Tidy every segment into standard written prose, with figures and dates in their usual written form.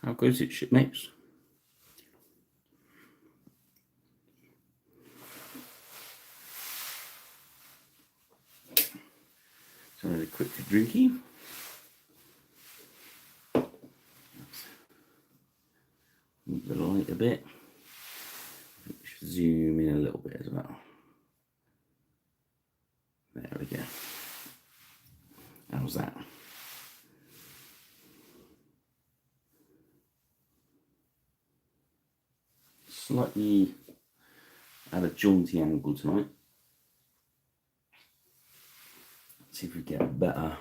How goes it, shipmates? So a quick drinky. Move the light a bit. Zoom in a little bit as well. There we go. How's that? Slightly at a jaunty angle tonight. Let's see if we get a better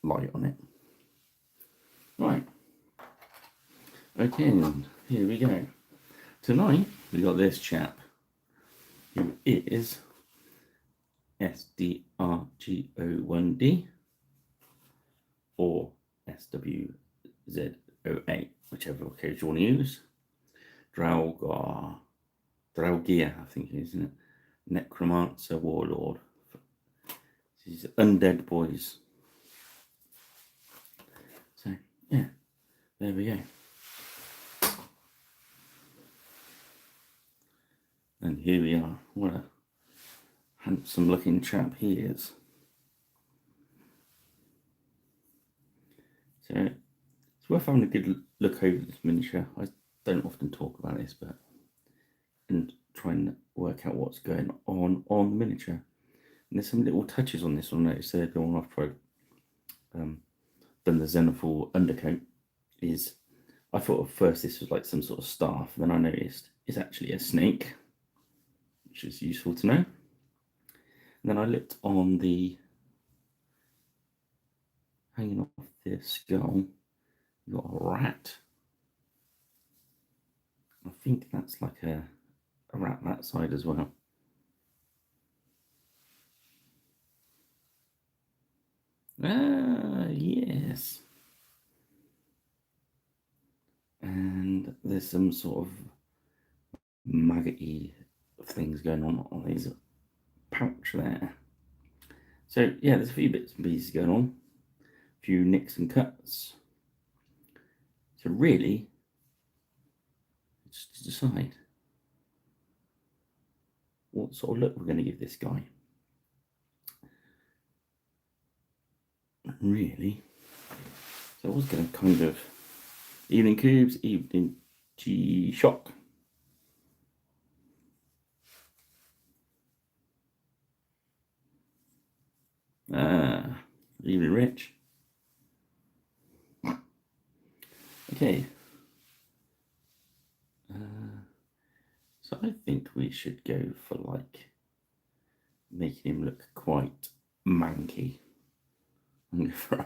light on it. Right. Okay, then here we go. Tonight we got this chap who is SDRGO1D or SWZO8, whichever code you want to use. Draugr, I think it is, isn't it? Necromancer, warlord. These undead boys. So yeah, there we go. And here we are. What a handsome looking chap he is. So it's worth having a good look over this miniature. I don't often talk about this, but and try and work out what's going on the miniature. And there's some little touches on this one. Notice there, the one after I done the Xenophil undercoat is, I thought at first this was like some sort of staff, and then I noticed it's actually a snake, which is useful to know. And then I looked on the hanging off the skull, you've got a rat. I think that's like a rat that side as well. Ah, yes. And there's some sort of maggoty things going on his pouch there. So yeah, there's a few bits and pieces going on, a few nicks and cuts. So really, just to decide what sort of look we're going to give this guy. Really, so I was going to kind of evening cubes, evening G-Shock. Evening Rich. Okay. So I think we should go for like making him look quite manky. I'm going for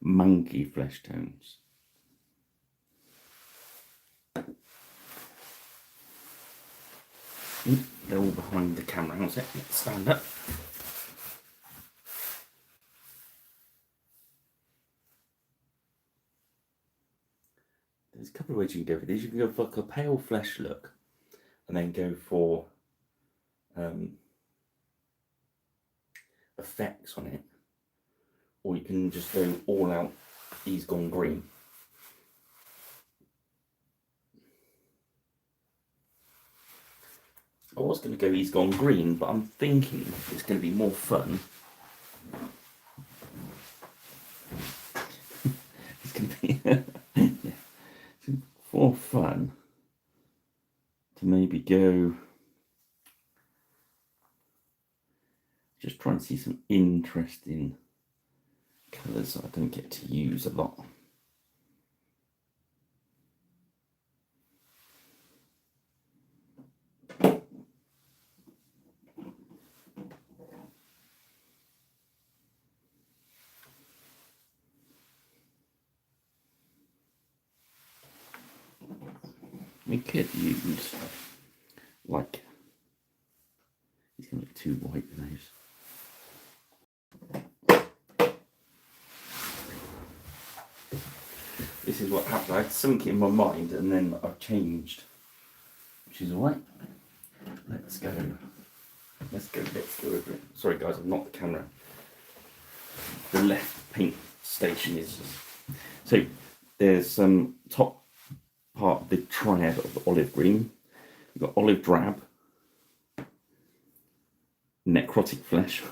manky flesh tones. They're all behind the camera. Hang on a sec, let's stand up. There's a couple of ways you can go for these. You can go for like a pale flesh look and then go for effects on it. Or you can just go all out, he's gone green. I was going to go he's gone green, but I'm thinking it's going to be more fun. It's going to be more fun to maybe go, just try and see some interesting colours that I don't get to use a lot. We could use, like, he's going to look too white with those. This is what happened. I sunk it in my mind and then I've changed, which is alright. Let's go over it. Sorry guys, I'm not the camera. the left paint station is. So there's top part, the triad of the olive green. You've got olive drab, necrotic flesh,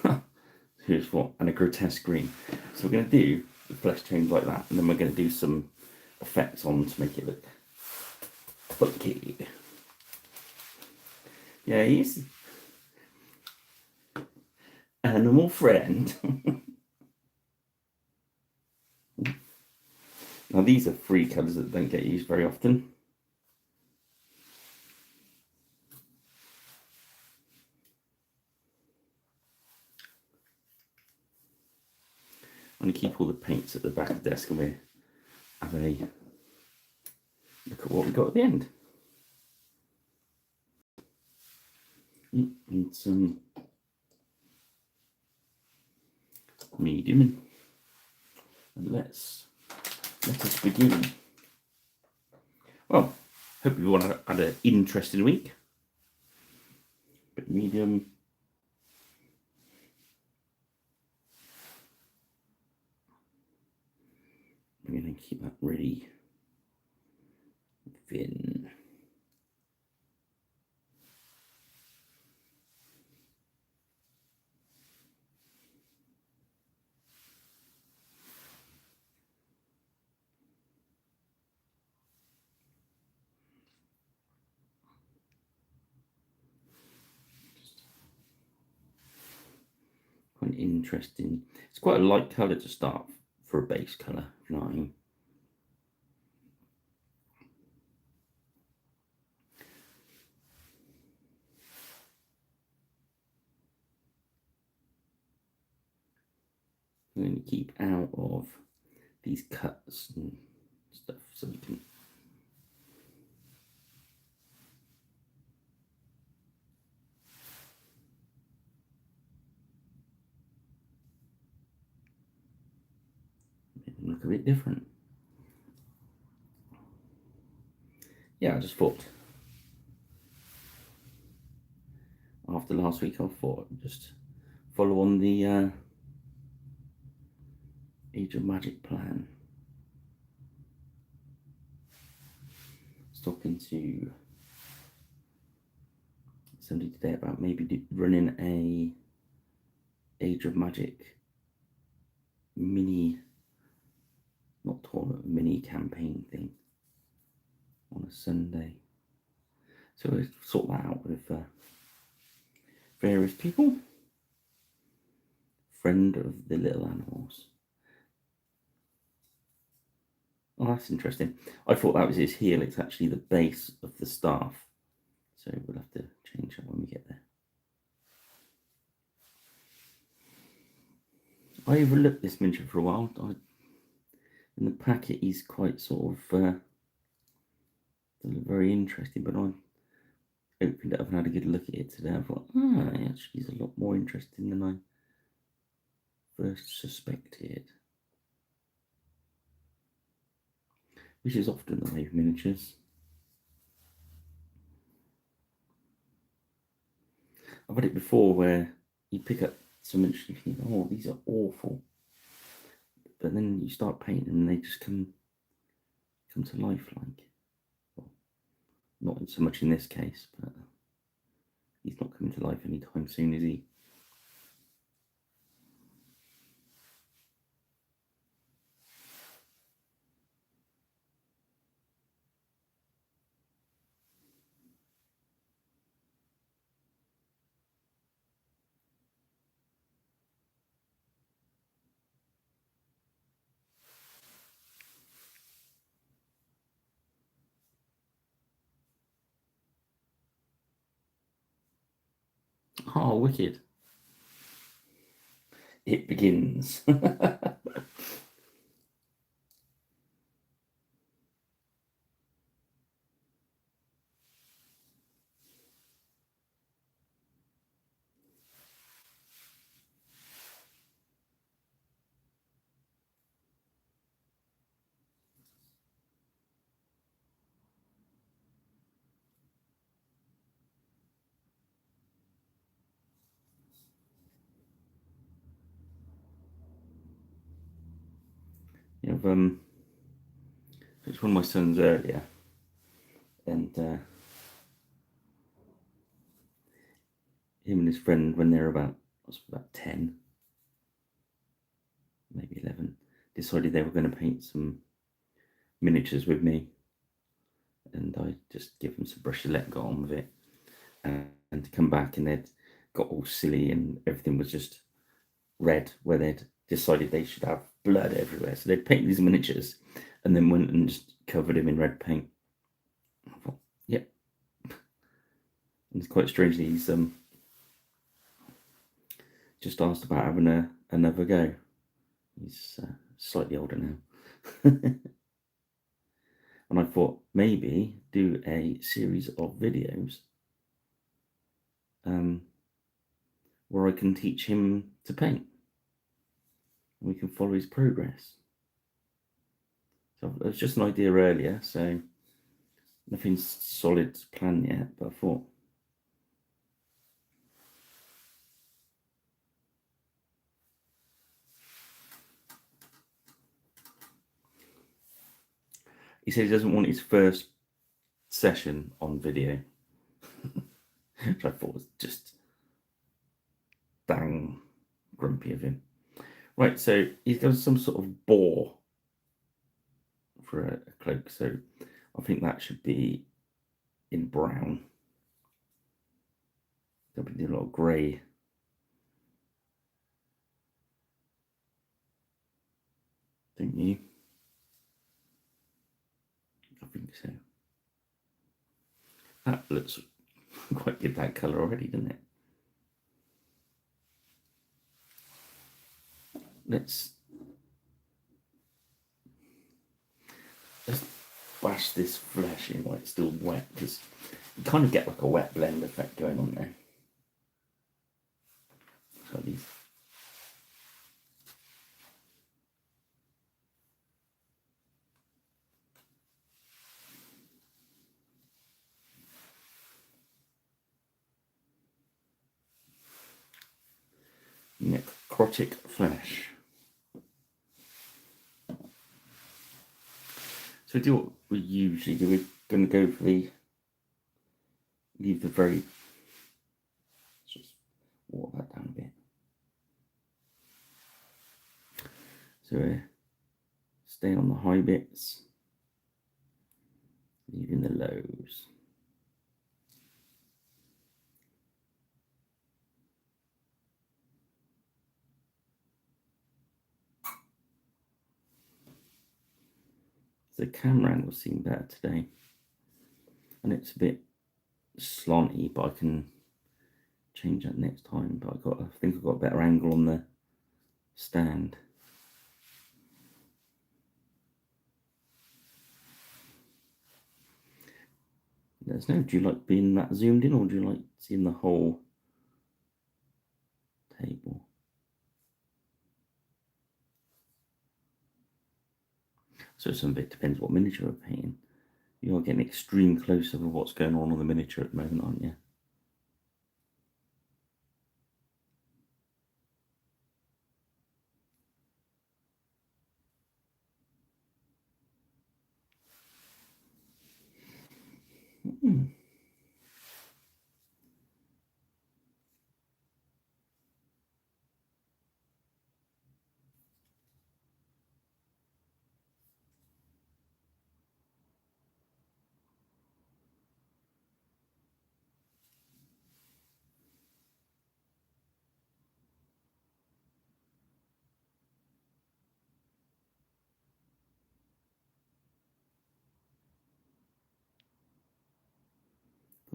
here's what, and a grotesque green. So we're going to do the flesh tones like that, and then we're going to do some effects on to make it look funky. Yeah, he's animal friend. Now these are free colours that don't get used very often. I'm going to keep all the paints at the back of the desk and we'll have a look at what we got at the end. And some medium. And let us begin. Well, hope everyone had an interesting week. But medium. I'm going to keep that really thin. Quite interesting. It's quite a light colour to start for a base colour, if you know what I mean. I'm going to keep out of these cuts and stuff so we can look a bit different. Yeah, I just thought after last week I thought I'd just follow on the Age of Magic plan. I was talking to somebody today about maybe running a Age of Magic mini, not tournament, mini campaign thing on a Sunday. So I sort that out with various people. Friend of the little animals. Oh, that's interesting. I thought that was his heel. It's actually the base of the staff. So we'll have to change that when we get there. I overlooked this miniature for a while. In the packet, he's quite sort of very interesting, but I opened it up and had a good look at it today. I thought, actually, he's a lot more interesting than I first suspected. Which is often the way with miniatures. I've had it before where you pick up some miniatures and you think, oh, these are awful. But then you start painting and they just come to life, like. Well, not so much in this case, but he's not coming to life anytime soon, is he? Oh, wicked. It begins. Of it's one of my sons earlier, and him and his friend, when they're about 10, maybe 11, decided they were going to paint some miniatures with me, and I just give them some brushes, let go on with it, and to come back and they'd got all silly and everything was just red, where they'd decided they should have blood everywhere. So they'd paint these miniatures and then went and just covered him in red paint. I thought, yep. And it's quite strange that he's just asked about having another go. He's slightly older now. And I thought maybe do a series of videos where I can teach him to paint. We can follow his progress. So it was just an idea earlier, so nothing solid planned yet, but I thought. He said he doesn't want his first session on video, which I thought was just dang grumpy of him. Right, so he's got some sort of boar for a cloak, so I think that should be in brown. There'll be a lot of grey. Don't you? I think so. That looks quite good, that colour already, doesn't it? Let's bash this flesh in while it's still wet, because you kind of get like a wet blend effect going on there. So these. Necrotic flesh. So we do what we usually do. We're going to go for leave the very, just water that down a bit. So stay on the high bits, leaving the lows. The camera angle seemed better today, and it's a bit slanty, but I can change that next time. But I think I've got a better angle on the stand. Let us know, do you like being that zoomed in, or do you like seeing the whole table? So some of it depends what miniature we're painting. You're getting extreme close up of what's going on the miniature at the moment, aren't you?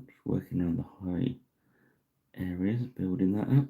Just working around the high areas, building that up.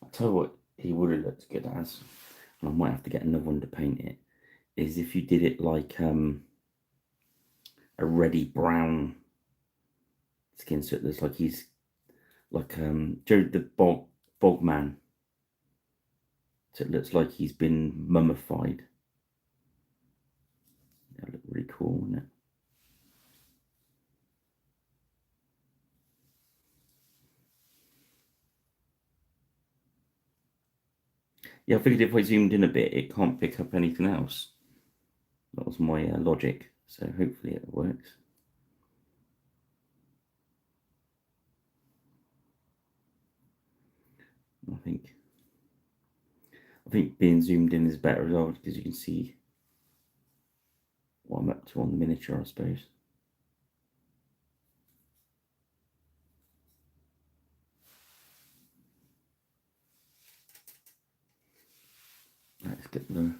I'll tell you what he would have looked good as, and I might have to get another one to paint it, is if you did it like a reddy brown skin, so it looks like he's like Joe the bog man. So it looks like he's been mummified. That look really cool, wouldn't it? Yeah, I figured if I zoomed in a bit, it can't pick up anything else. That was my logic, so hopefully it works. I think being zoomed in is better as well, because you can see what I'm up to on the miniature, I suppose. Let's get the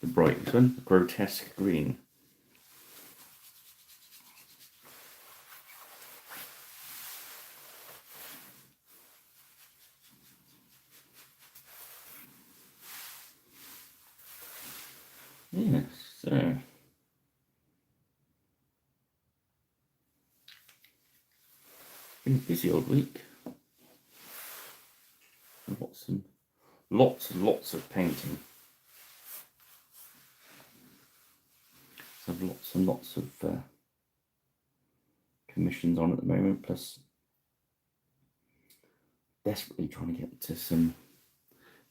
brightest one, the grotesque green. Yes, so been a busy old week. Lots and lots of painting. So I've lots and lots of commissions on at the moment, plus desperately trying to get to some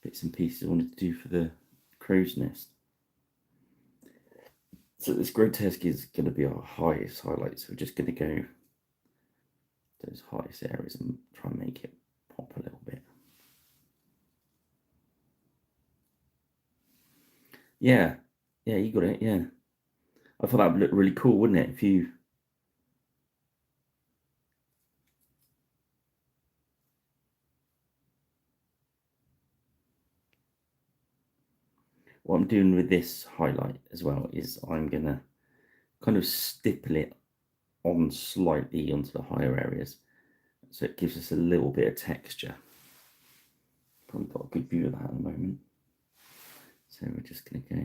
bits and pieces I wanted to do for the crow's nest. So this grotesque is going to be our highest highlight, so we're just going to go those highest areas and try and make it pop a little bit. Yeah, you got it, yeah. I thought that would look really cool, wouldn't it, if you... What I'm doing with this highlight as well is I'm going to kind of stipple it on slightly onto the higher areas, so it gives us a little bit of texture. Probably got a good view of that at the moment. So we're just going to go...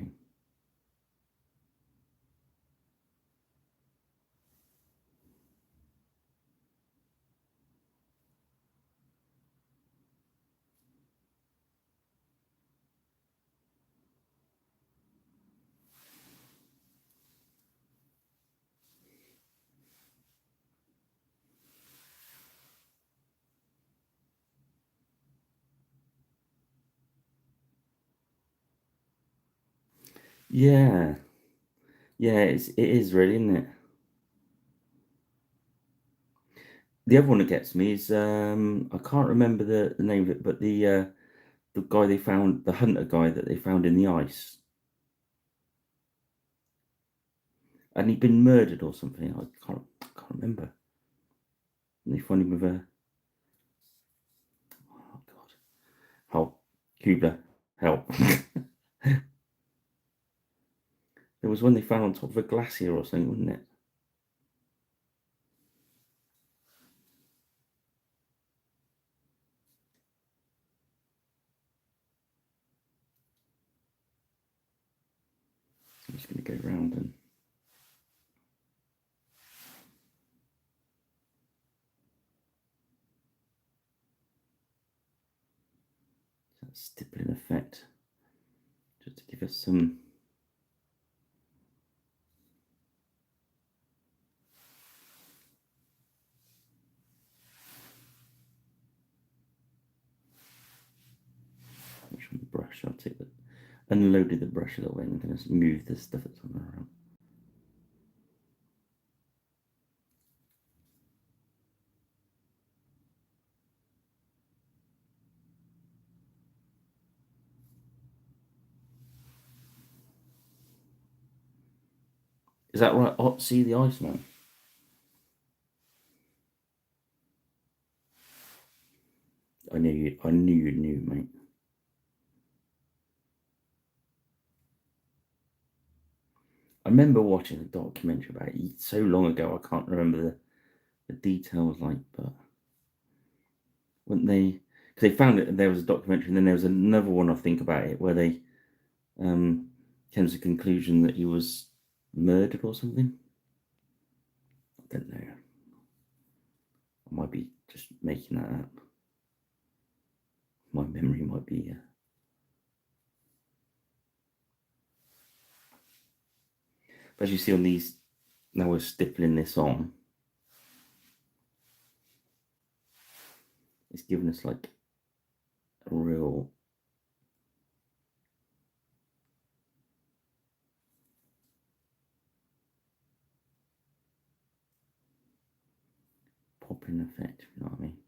Yeah, it is really, isn't it? The other one that gets me is I can't remember the name of it, but the guy they found, the hunter guy that they found in the ice, and he'd been murdered or something. I can't remember. And they find him with a... Oh God, help, Kubler, help! There was one they found on top of a glacier or something, wasn't it? So I'm just going to go around and... stippling effect, just to give us some... Which one, the brush? I'll take the... Unloaded the brush a little bit and I'm going to move the stuff that's on around. Is that right? Oh, see the Iceman. I knew you knew, mate. I remember watching a documentary about it so long ago. I can't remember the details, like, but when they, because they found it, there was a documentary, and then there was another one I think about it where they came to the conclusion that he was murdered or something. I don't know. I might be just making that up. My memory might be... But as you see on these, now we're stippling this on, it's given us like a real popping effect, if you know what I mean.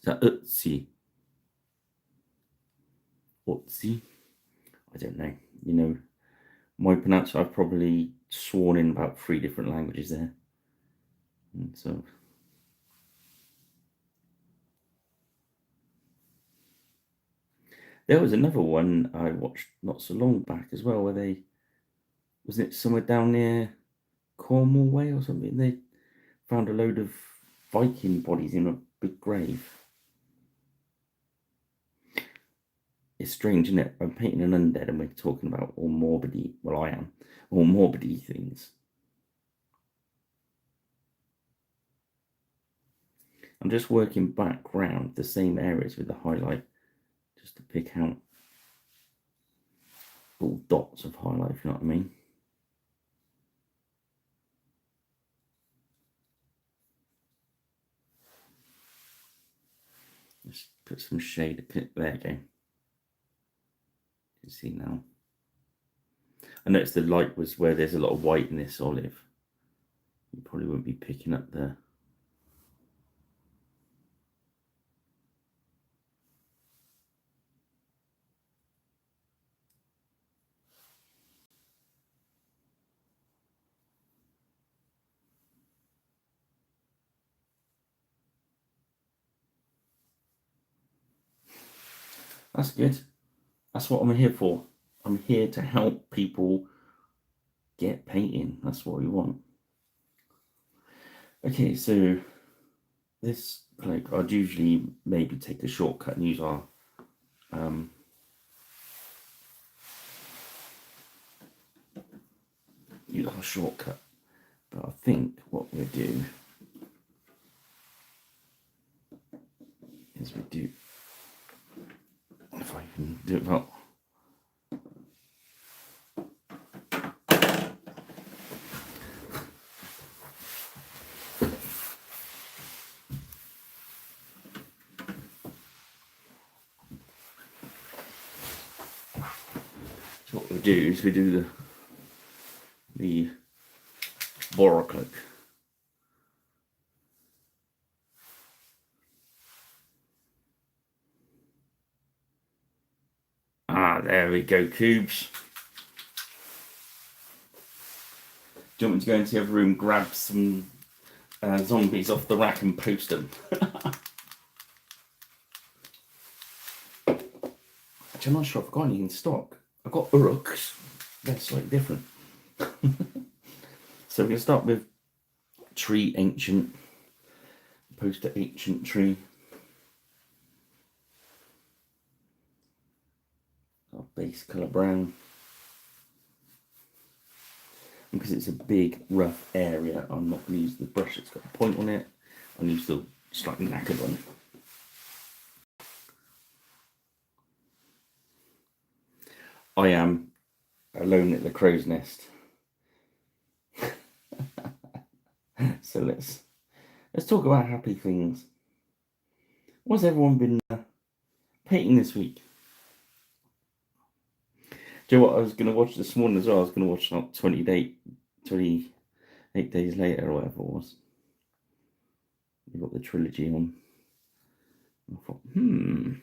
Utsi. Utsi. I don't know. You know, my pronunciation, I've probably sworn in about 3 different languages there. And so there was another one I watched not so long back as well, where they, was it somewhere down near Cornwall Way or something? They found a load of Viking bodies in a big grave. It's strange, isn't it? I'm painting an undead and we're talking about all morbidy, well, I am, all morbidy things. I'm just working back round the same areas with the highlight, just to pick out little dots of highlight, if you know what I mean. Just put some shade, there you go. You can see now. I noticed the light was where there's a lot of white in this olive. You probably wouldn't be picking up the... That's good. That's what I'm here for. I'm here to help people get painting. That's what we want. Okay, so this cloak, I'd usually maybe take a shortcut and use our shortcut. But I think what we'll do is if I can do it well. So what we do is we do the borrow cloak. Ah, there we go, cubes. Do you want me to go into the other room, grab some zombies off the rack and post them? Actually, I'm not sure if I've got any in stock. I've got uruks. They're slightly different. So we're going to start with tree ancient. Poster ancient tree. Our base colour brown. And because it's a big rough area, I'm not going to use the brush that's got a point on it. I'll use the slightly knackered one. I am alone at the crow's nest. So let's talk about happy things. What's everyone been painting this week? Do you know what I was going to watch this morning as well? I was going to watch like 28 days later or whatever it was. You got the trilogy on. I thought, Then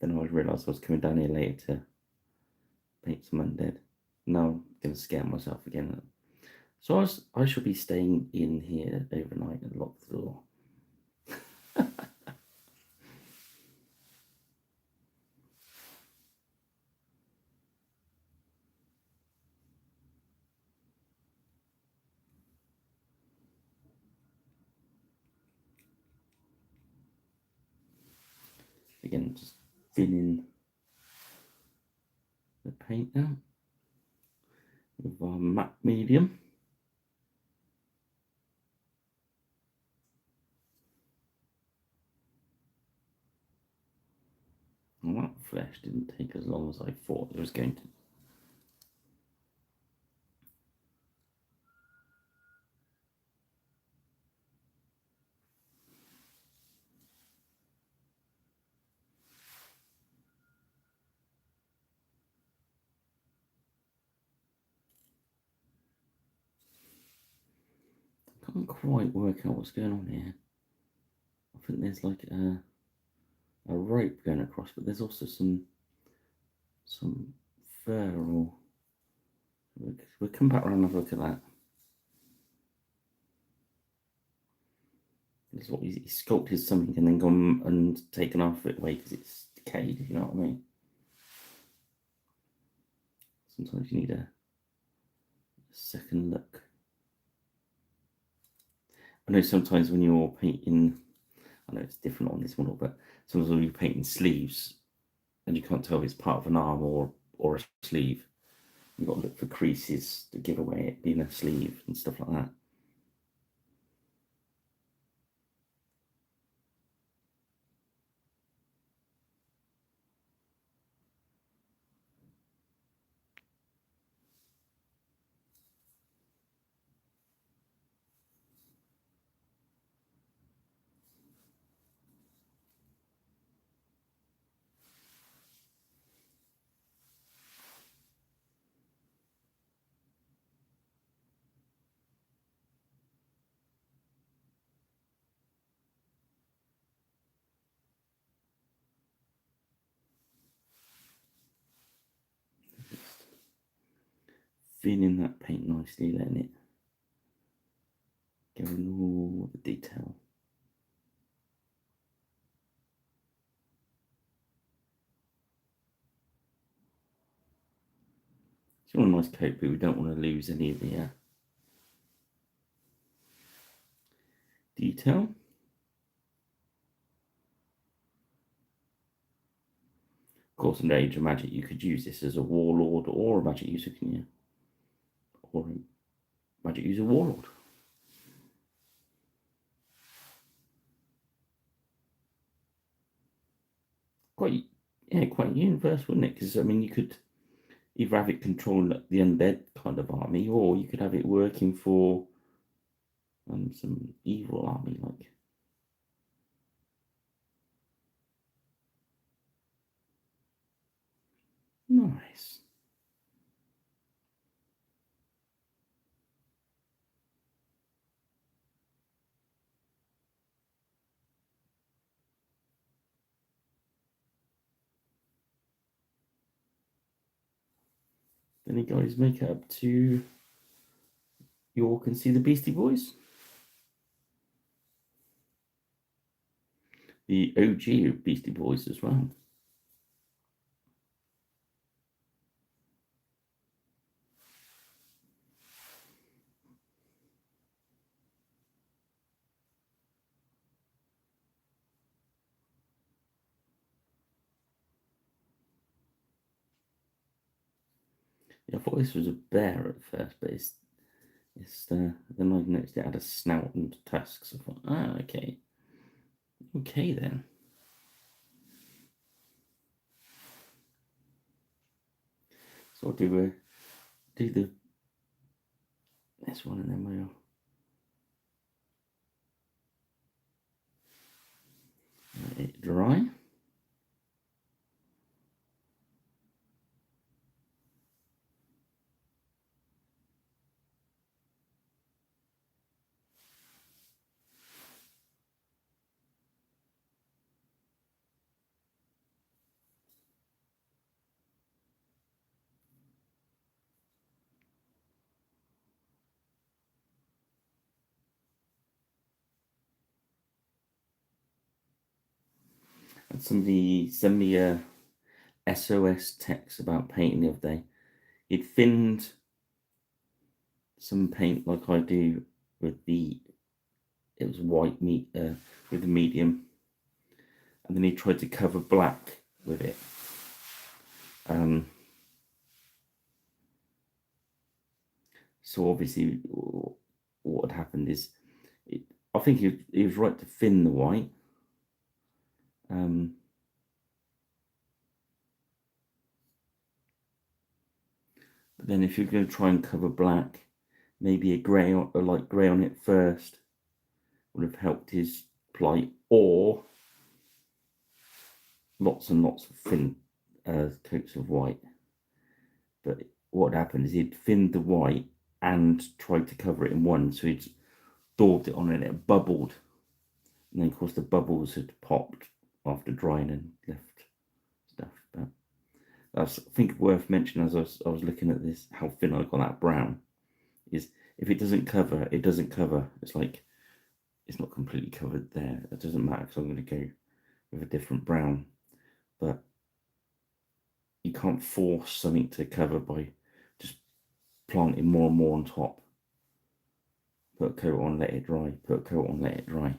I realised I was coming down here later to paint some undead. Now I'm going to scare myself again. So I shall be staying in here overnight and lock the door. again, just thinning the paint now with our matte medium. And that flesh didn't take as long as I thought it was going to. Can't quite work out what's going on here. I think there's like a rope going across, but there's also some fur, or we'll come back around and have a look at that. This is what he sculpted something and then gone and taken half of it away because it's decayed, if you know what I mean. Sometimes you need a second look. I know sometimes when you're painting, I know it's different on this model, but sometimes when you're painting sleeves and you can't tell if it's part of an arm or a sleeve, you've got to look for creases to give away it being a sleeve and stuff like that. Thinning that paint nicely, letting it go in all the detail. It's all a nice coat, but we don't want to lose any of the detail. Of course, in the Age of Magic, you could use this as a warlord or a magic user, can you? Or a magic user warlord. Quite universal, wouldn't it? Because I mean, you could either have it controlling the undead kind of army, or you could have it working for some evil army, like. Nice. Then you guys make it up to you all can see the Beastie Boys. The OG of Beastie Boys as well. Yeah, I thought this was a bear at first, but it's then I noticed it had a snout and tusks. I thought, okay. Okay then. So I'll do this one and then we'll let it dry. And somebody sent me a SOS text about painting the other day. He'd thinned some paint like I do with it was white meat with the medium, and then he tried to cover black with it. So obviously what had happened is, I think he was right to thin the white. But then if you're going to try and cover black, maybe a light grey on it first would have helped his plight, or lots and lots of thin coats of white. But what happened is he'd thinned the white and tried to cover it in one, so he'd daubed it on and it bubbled, and then of course the bubbles had popped after drying and left stuff. But that's, I think, worth mentioning as I was looking at this, how thin I got that brown, is if it doesn't cover, it doesn't cover. It's like it's not completely covered there. It doesn't matter, because I'm going to go with a different brown. But you can't force something to cover by just planting more and more on top. Put a coat on, let it dry. Put a coat on, let it dry.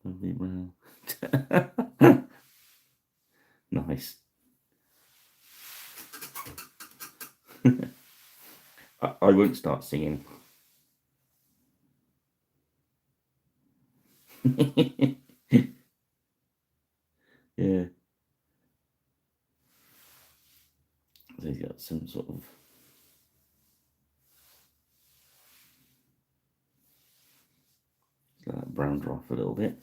Lovely brown. Nice. I won't start singing. Yeah. So he's got some sort of let that brown dry off a little bit.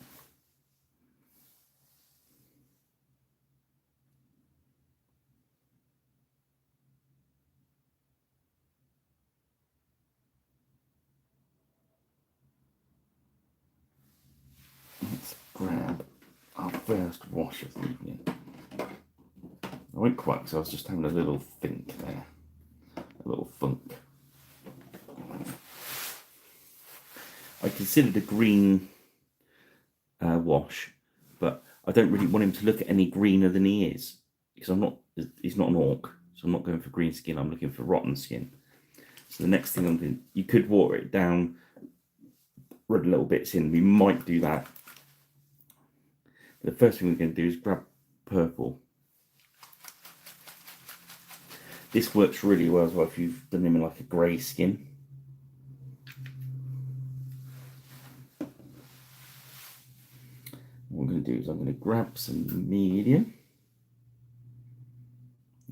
Let's grab our first wash of the evening. I went quite, because I was just having a little think there, a little funk. I considered a green wash, but I don't really want him to look any greener than he is, because he's not an orc, so I'm not going for green skin, I'm looking for rotten skin. So the next thing I'm doing, you could water it down, rub little bits in, we might do that. The first thing we're going to do is grab purple. This works really well as well if you've done him in like a grey skin. What I'm going to do is I'm going to grab some medium,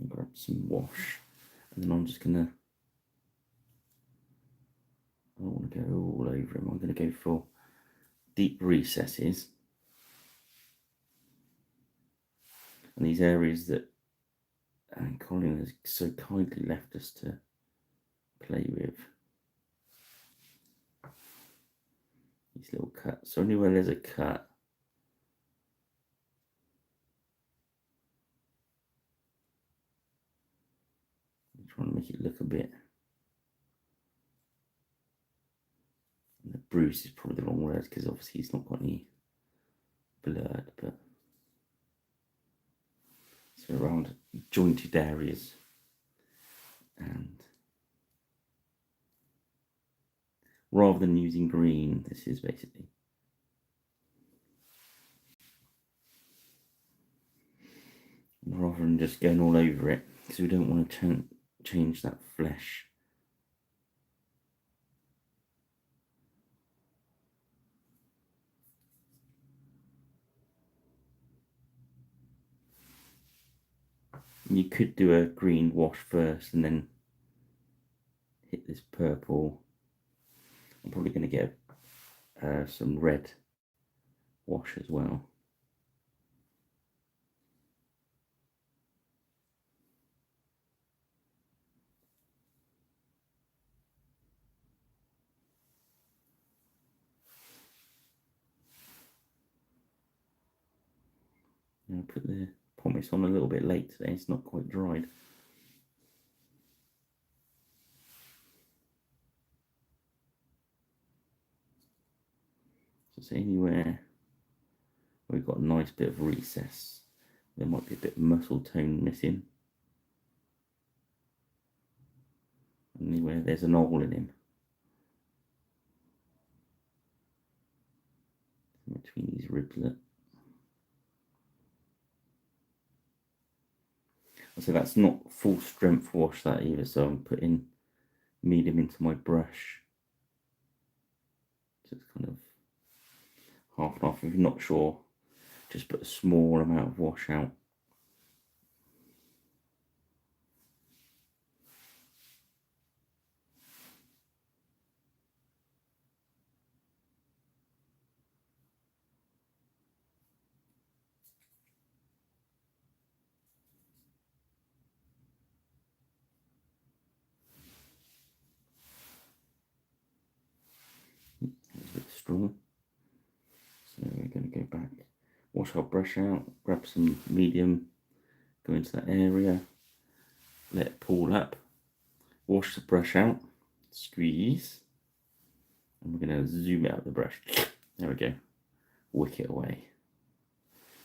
and grab some wash, and then I'm just going to, I don't want to go all over him, I'm going to go for deep recesses. And these areas that Colin has so kindly left us to play with. These little cuts. So anywhere there's a cut, I'm trying to make it look a bit. And the bruise is probably the wrong word, because obviously he's not got any blood, but so around jointed areas. And rather than using green, this is basically rather than just going all over it, because we don't want to change that flesh. You could do a green wash first and then hit this purple. I'm probably going to get some red wash as well. I'll put the pumice on a little bit late today, it's not quite dried. So it's anywhere we've got a nice bit of recess, there might be a bit of muscle tone missing. Anywhere there's an hole in him. Between these ribs. So that's not full strength wash that either, so I'm putting medium into my brush. So it's kind of half and half. If you're not sure, just put a small amount of wash out. It's a bit strong. So we're going to go back, wash our brush out, grab some medium, go into that area, let it pool up, wash the brush out, squeeze, and we're going to zoom it out the brush. There we go. Wick it away.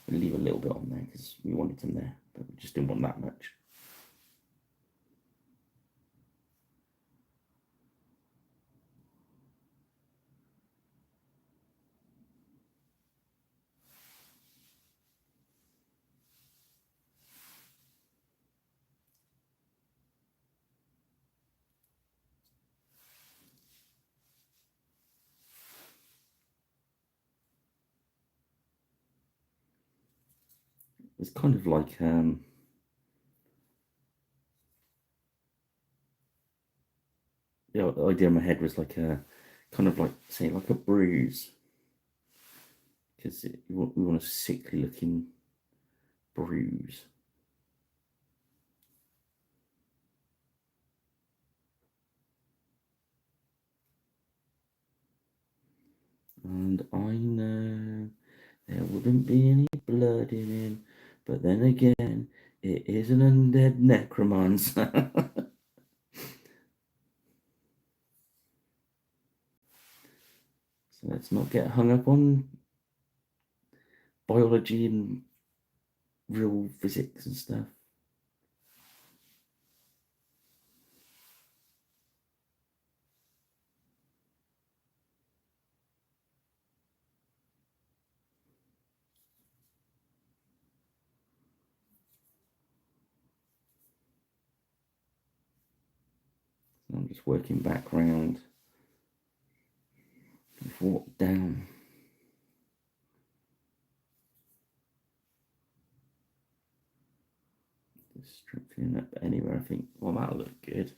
We'll leave a little bit on there because we wanted some there, but we just didn't want that much. It's kind of like the idea in my head was like a kind of like, say, like a bruise, because we want a sickly looking bruise. And I know there wouldn't be any blood in him, but then again, it is an undead necromancer. So let's not get hung up on biology and real physics and stuff. So I'm just working back round. I've walked down. Just strengthening up anywhere I think, well, that'll look good.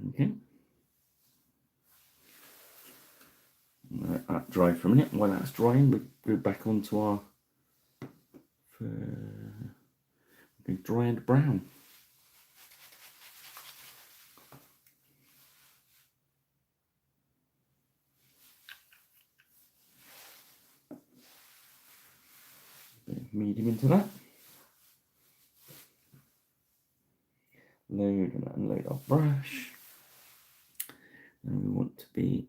Okay. Let that dry for a minute. While that's drying, we go back onto our dry and brown. Medium into that. Load and unload our brush. And we want to be,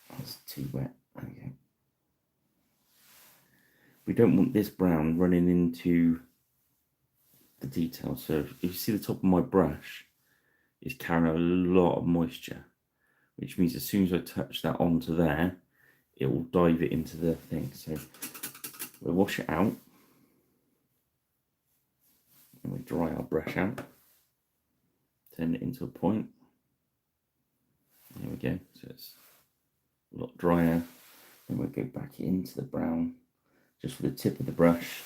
that's too wet. Okay. We don't want this brown running into the detail. So if you see the top of my brush is carrying a lot of moisture, which means as soon as I touch that onto there, it will dive it into the thing. So we'll wash it out and we dry our brush out, turn it into a point. There we go. So it's a lot drier. Then we'll go back into the brown just with the tip of the brush.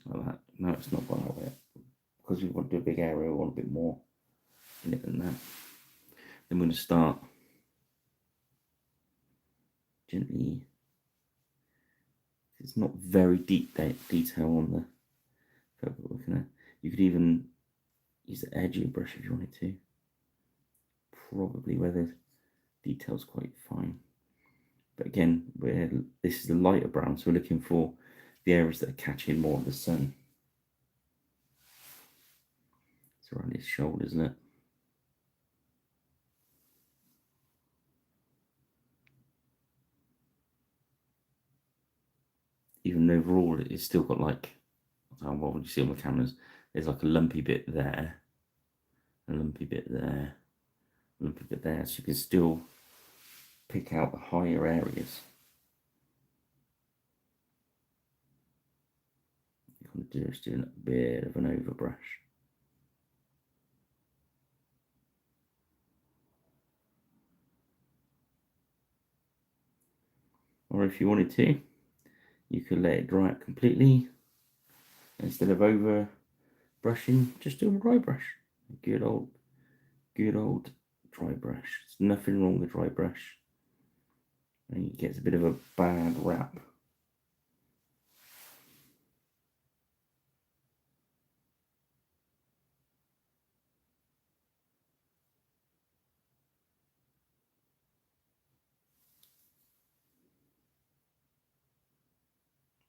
Like that. No, it's not gone out yet. Because we want to do a big area, we want a bit more in it than that. Then we're going to start gently. It's not very deep detail on the photo we're looking at. You could even use the edge of your brush if you wanted to. Probably where the detail's quite fine. But again, this is the lighter brown, so we're looking for the areas that are catching more of the sun. It's around his shoulders, isn't it? overall it's still got like, what would you see on the cameras? There's like a lumpy bit there, a lumpy bit there, a lumpy bit there, so you can still pick out the higher areas. You're just doing a bit of an overbrush. Or if you wanted to, you could let it dry out completely. Instead of over brushing, just do a dry brush. Good old dry brush. There's nothing wrong with dry brush. And it gets a bit of a bad rap.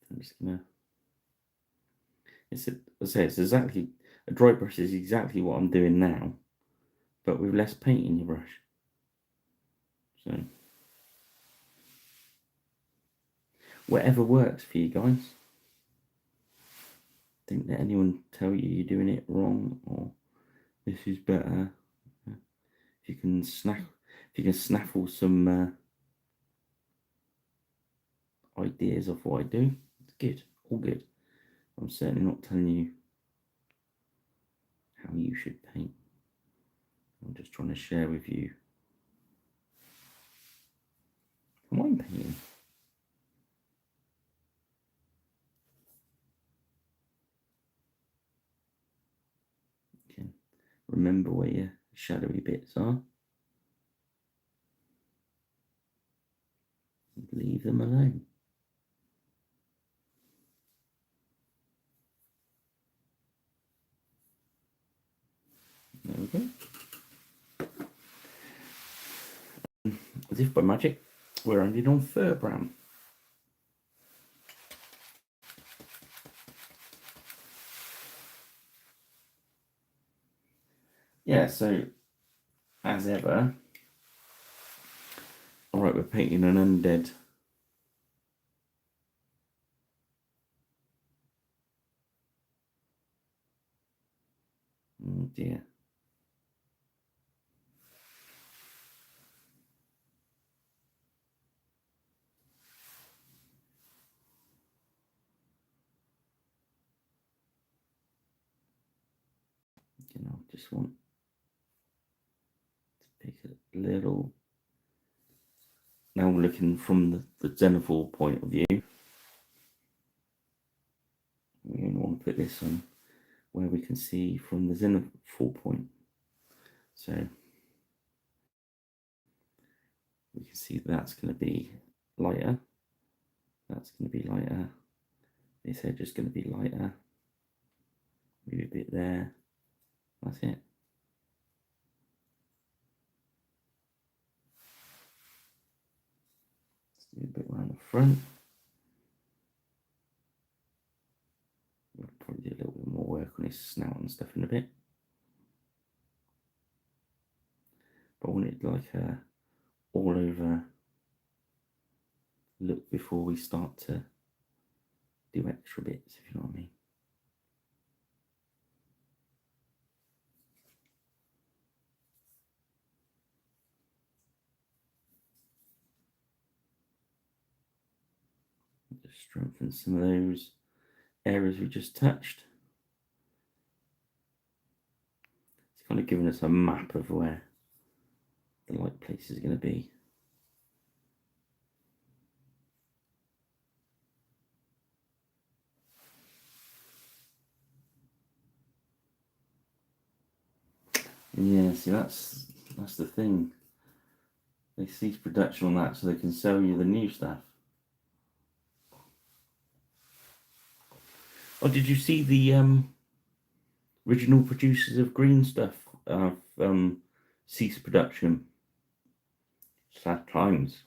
I'm just gonna. It's exactly a dry brush is exactly what I'm doing now, but with less paint in your brush. So whatever works for you guys. Don't let anyone tell you you're doing it wrong or this is better. If you can snaffle some ideas of what I do, it's good, all good. I'm certainly not telling you how you should paint. I'm just trying to share with you how I'm painting. You can remember where your shadowy bits are. Leave them alone. There we go. As if by magic, we're ending on fur brown. Yeah, so as ever, alright, we're painting an undead. Oh dear. You know, just want to pick a little. Now looking from the xenophore point of view, we only want to put this on where we can see from the xenophore point. So we can see that's going to be lighter. That's going to be lighter. This edge is going to be lighter. Maybe a bit there. That's it. Let's do a bit around the front. We'll probably do a little bit more work on his snout and stuff in a bit. But I want it like a all over look before we start to do extra bits, if you know what I mean. Just strengthen some of those areas we just touched. It's kind of giving us a map of where the light place is going to be. Yeah, see that's the thing. They cease production on that so they can sell you the new stuff. Oh, did you see the original producers of green stuff have ceased production? Sad times.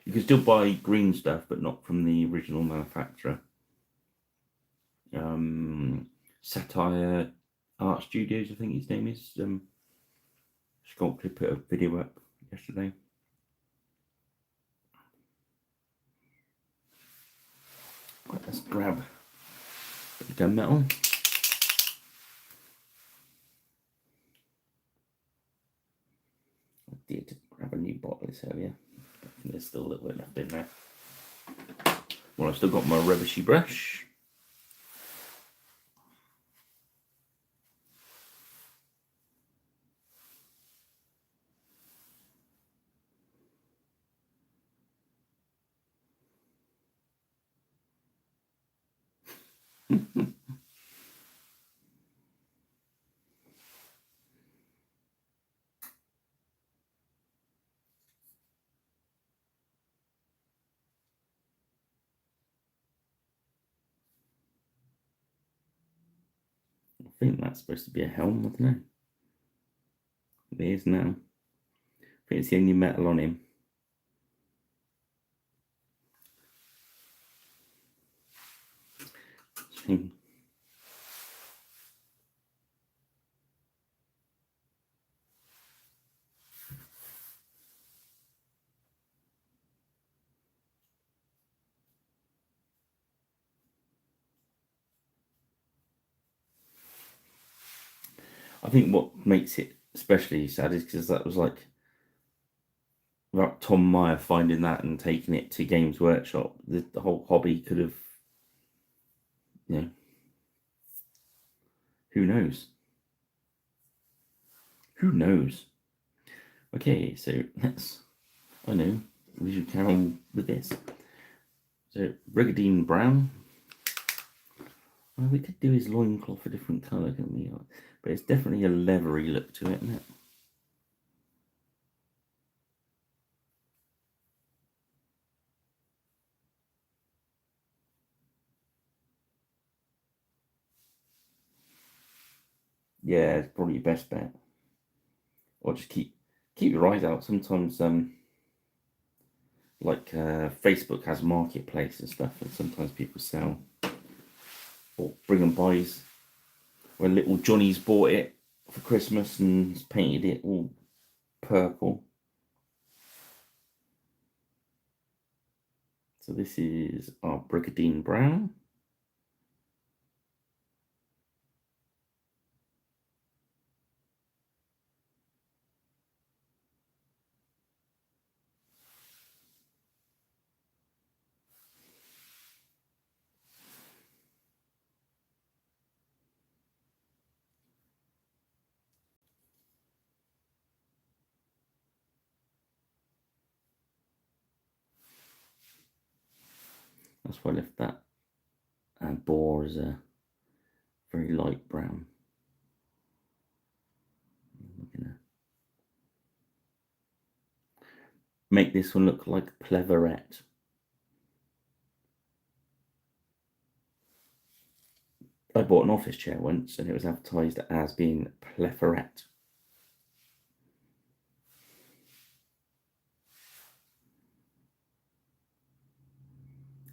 You can still buy green stuff, but not from the original manufacturer. Satire Art Studios, I think his name is. Sculptor put a video up yesterday. Right, let's grab the gunmetal. I did grab a new bottle this earlier. I think there's still a little bit left in there. Well, I've still got my rubbishy brush. I think that's supposed to be a helm, I don't know. It is now. I think it's the only metal on him. I think what makes it especially sad is because that was like about Tom Meyer finding that and taking it to Games Workshop. The whole hobby could have, you know, who knows? Who knows? Okay, so let's, I know, we should carry on with this. So, Brigadine Brown. Well, we could do his loincloth a different colour, couldn't we? But it's definitely a leathery look to it, isn't it? Yeah, it's probably your best bet. Or just keep your eyes out. Sometimes, like Facebook has marketplace and stuff, and sometimes people sell or bring and buys where little Johnny's bought it for Christmas and painted it all purple. So this is our Brigadine Brown. That's why I left that boar as a very light brown. I'm gonna make this one look like Pleverette. I bought an office chair once and it was advertised as being Pleverette.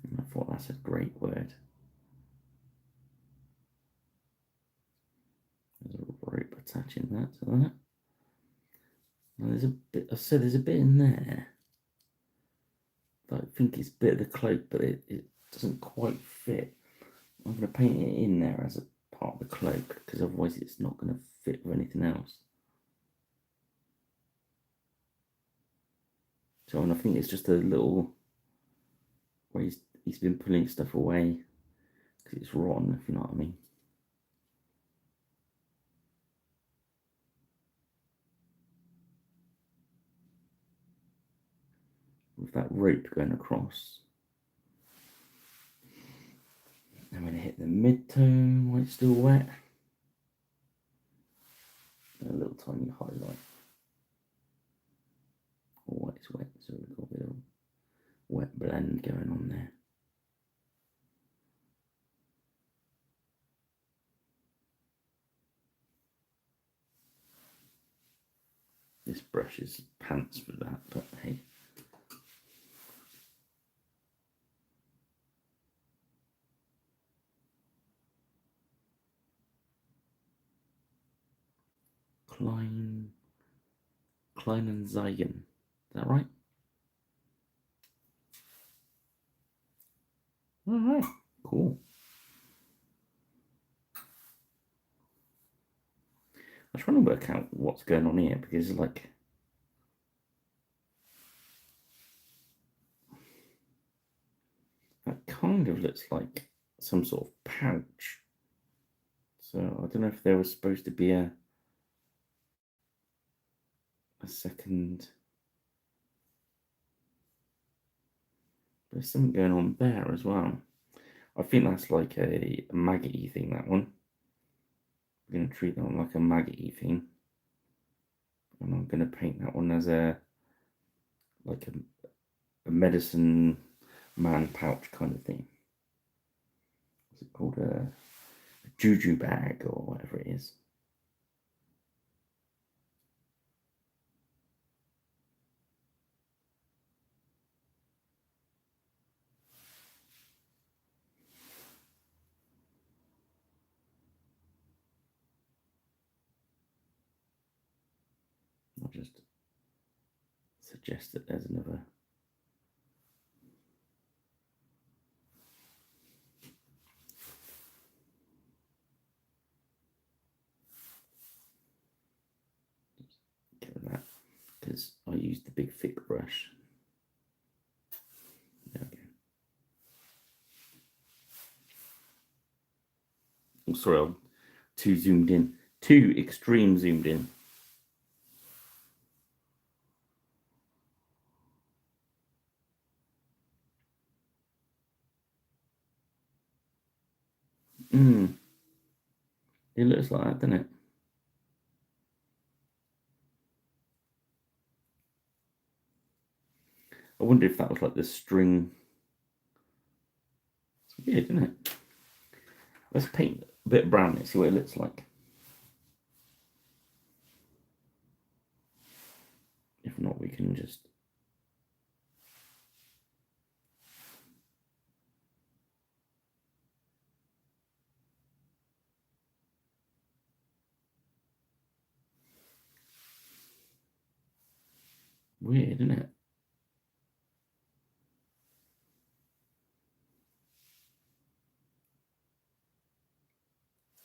And I thought that's a great word. There's a rope attaching that to that. Now there's a bit, I said there's a bit in there. I think it's a bit of the cloak, but it doesn't quite fit. I'm going to paint it in there as a part of the cloak, because otherwise it's not going to fit with anything else. So, and I think it's just a little, where he's been pulling stuff away, because it's rotten, if you know what I mean. With that rope going across. I'm going to hit the mid-tone while it's still wet. And a little tiny highlight. Oh, it's wet, so we've got a bit of wet blend going on there. This brush is pants for that, but hey. Klein and Zeigen. Is that right? All right. Cool. I'm trying to work out what's going on here because, like, that kind of looks like some sort of pouch. So I don't know if there was supposed to be a second. There's something going on there as well. I think that's like a maggot-y thing, that one. I'm going to treat that one like a maggot-y thing. And I'm going to paint that one as a medicine man pouch kind of thing. What's it called? A juju bag or whatever it is. I'll just suggest that there's another. Get rid of that because I used the big thick brush. There we go. Oh, sorry, I'm too zoomed in. Too extreme zoomed in. It looks like that, doesn't it? I wonder if that was like the string. It's weird, isn't it? Let's paint a bit of brown and see what it looks like. If not, we can just. Weird, isn't it?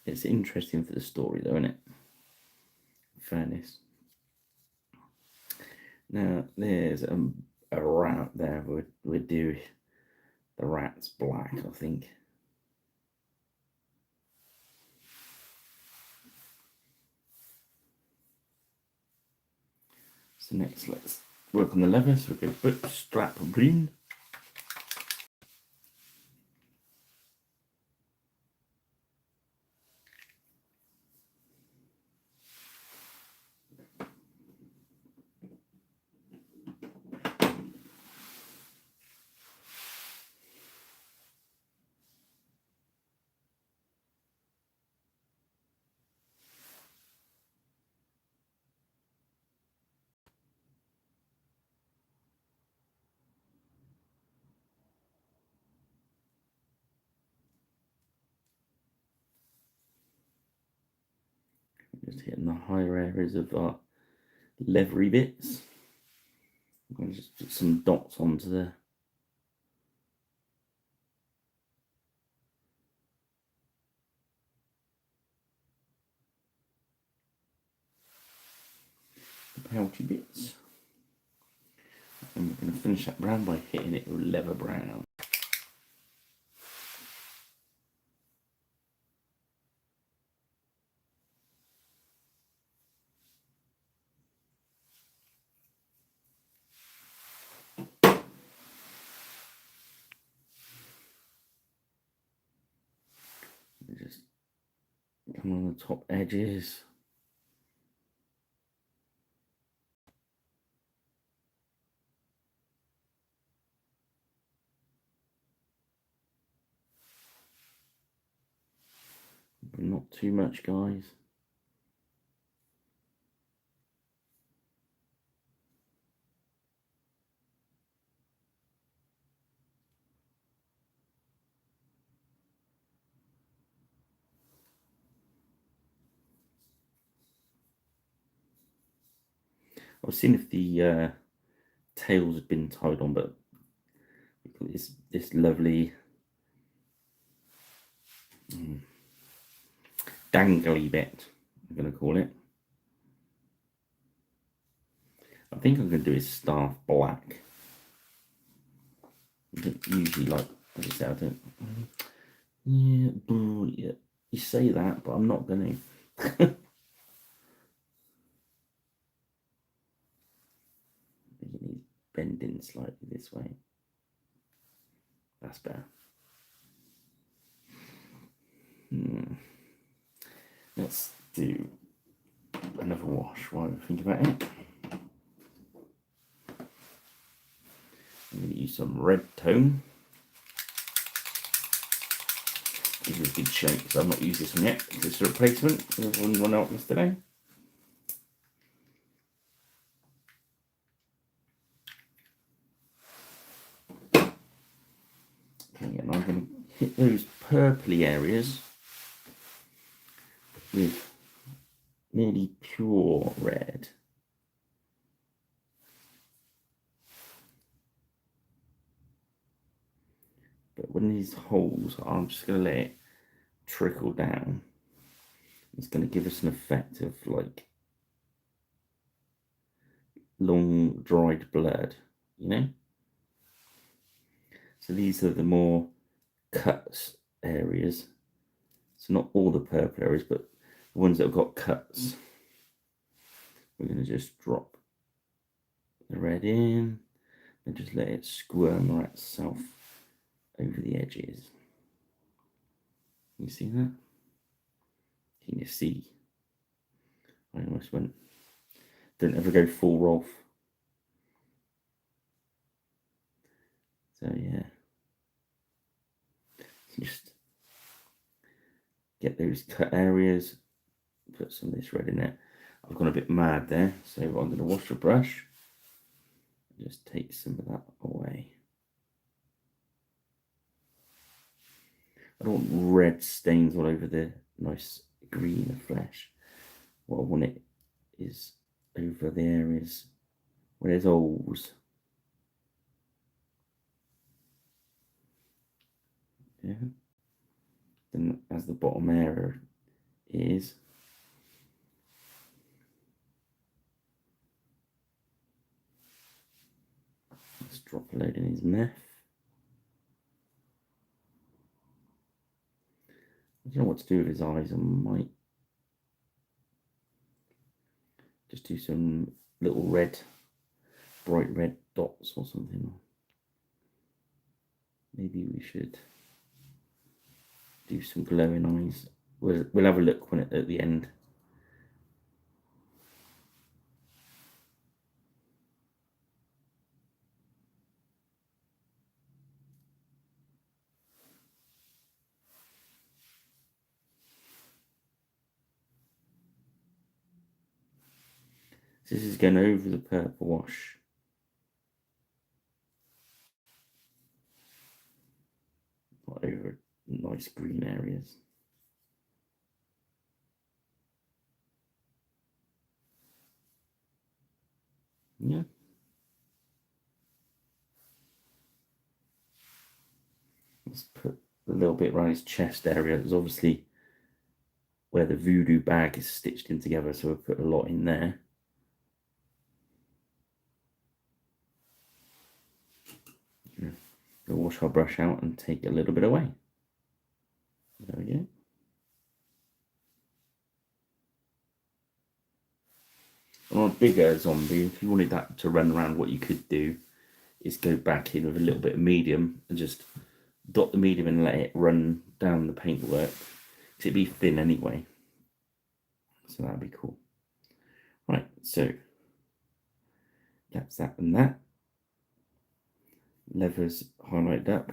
It's interesting for the story, though, isn't it? In fairness. Now, there's a rat there. We'd do the rat's black, I think. So next, let's work on the leather. So we'll go bootstrap green. Just hitting the higher areas of our leathery bits. I'm going to just put some dots onto the pouchy bits. And we're going to finish that brown by hitting it with leather brown. Just come on the top edges. But not too much, guys. I've seen if the tails have been tied on, but this lovely dangly bit, I'm going to call it. I think I'm going to do his staff black. I don't usually like, as I say, I don't. Yeah, you say that, but I'm not going to. He's bending slightly this way. That's better. Let's do another wash while I think about it. I'm going to use some red tone. Give it a good shake because I've not used this one yet. It's a replacement. There's one out yesterday. Okay, and I'm going to hit those purpley areas with nearly pure red. But when these holes, I'm just going to let it trickle down. It's going to give us an effect of like long dried blood, you know? So these are the more cuts areas. So not all the purple areas, but the ones that have got cuts. We're going to just drop the red in and just let it squirm itself over the edges. You see that? Can you see? I almost went. Don't ever go full Rolf. So yeah, just get those cut areas. Put some of this red in it. I've gone a bit mad there, so I'm going to wash the brush. Just take some of that away. I don't want red stains all over the nice green flesh. What I want it is over the areas where there's holes. Yeah. Then as the bottom area is, let's drop a load in his mouth. I don't know what to do with his eyes. I might just do some little red, bright red dots or something. Maybe we should do some glowing eyes. We'll have a look when at the end. This is going over the purple wash. Not over nice green areas. Yeah. Let's put a little bit around his chest area. There's obviously where the voodoo bag is stitched in together, so we'll put a lot in there. We'll wash our brush out and take a little bit away. There we go. On a bigger zombie, if you wanted that to run around, what you could do is go back in with a little bit of medium and just dot the medium and let it run down the paintwork. Because it'd be thin anyway. So that'd be cool. Right, so that's that and that. Levers highlighted up.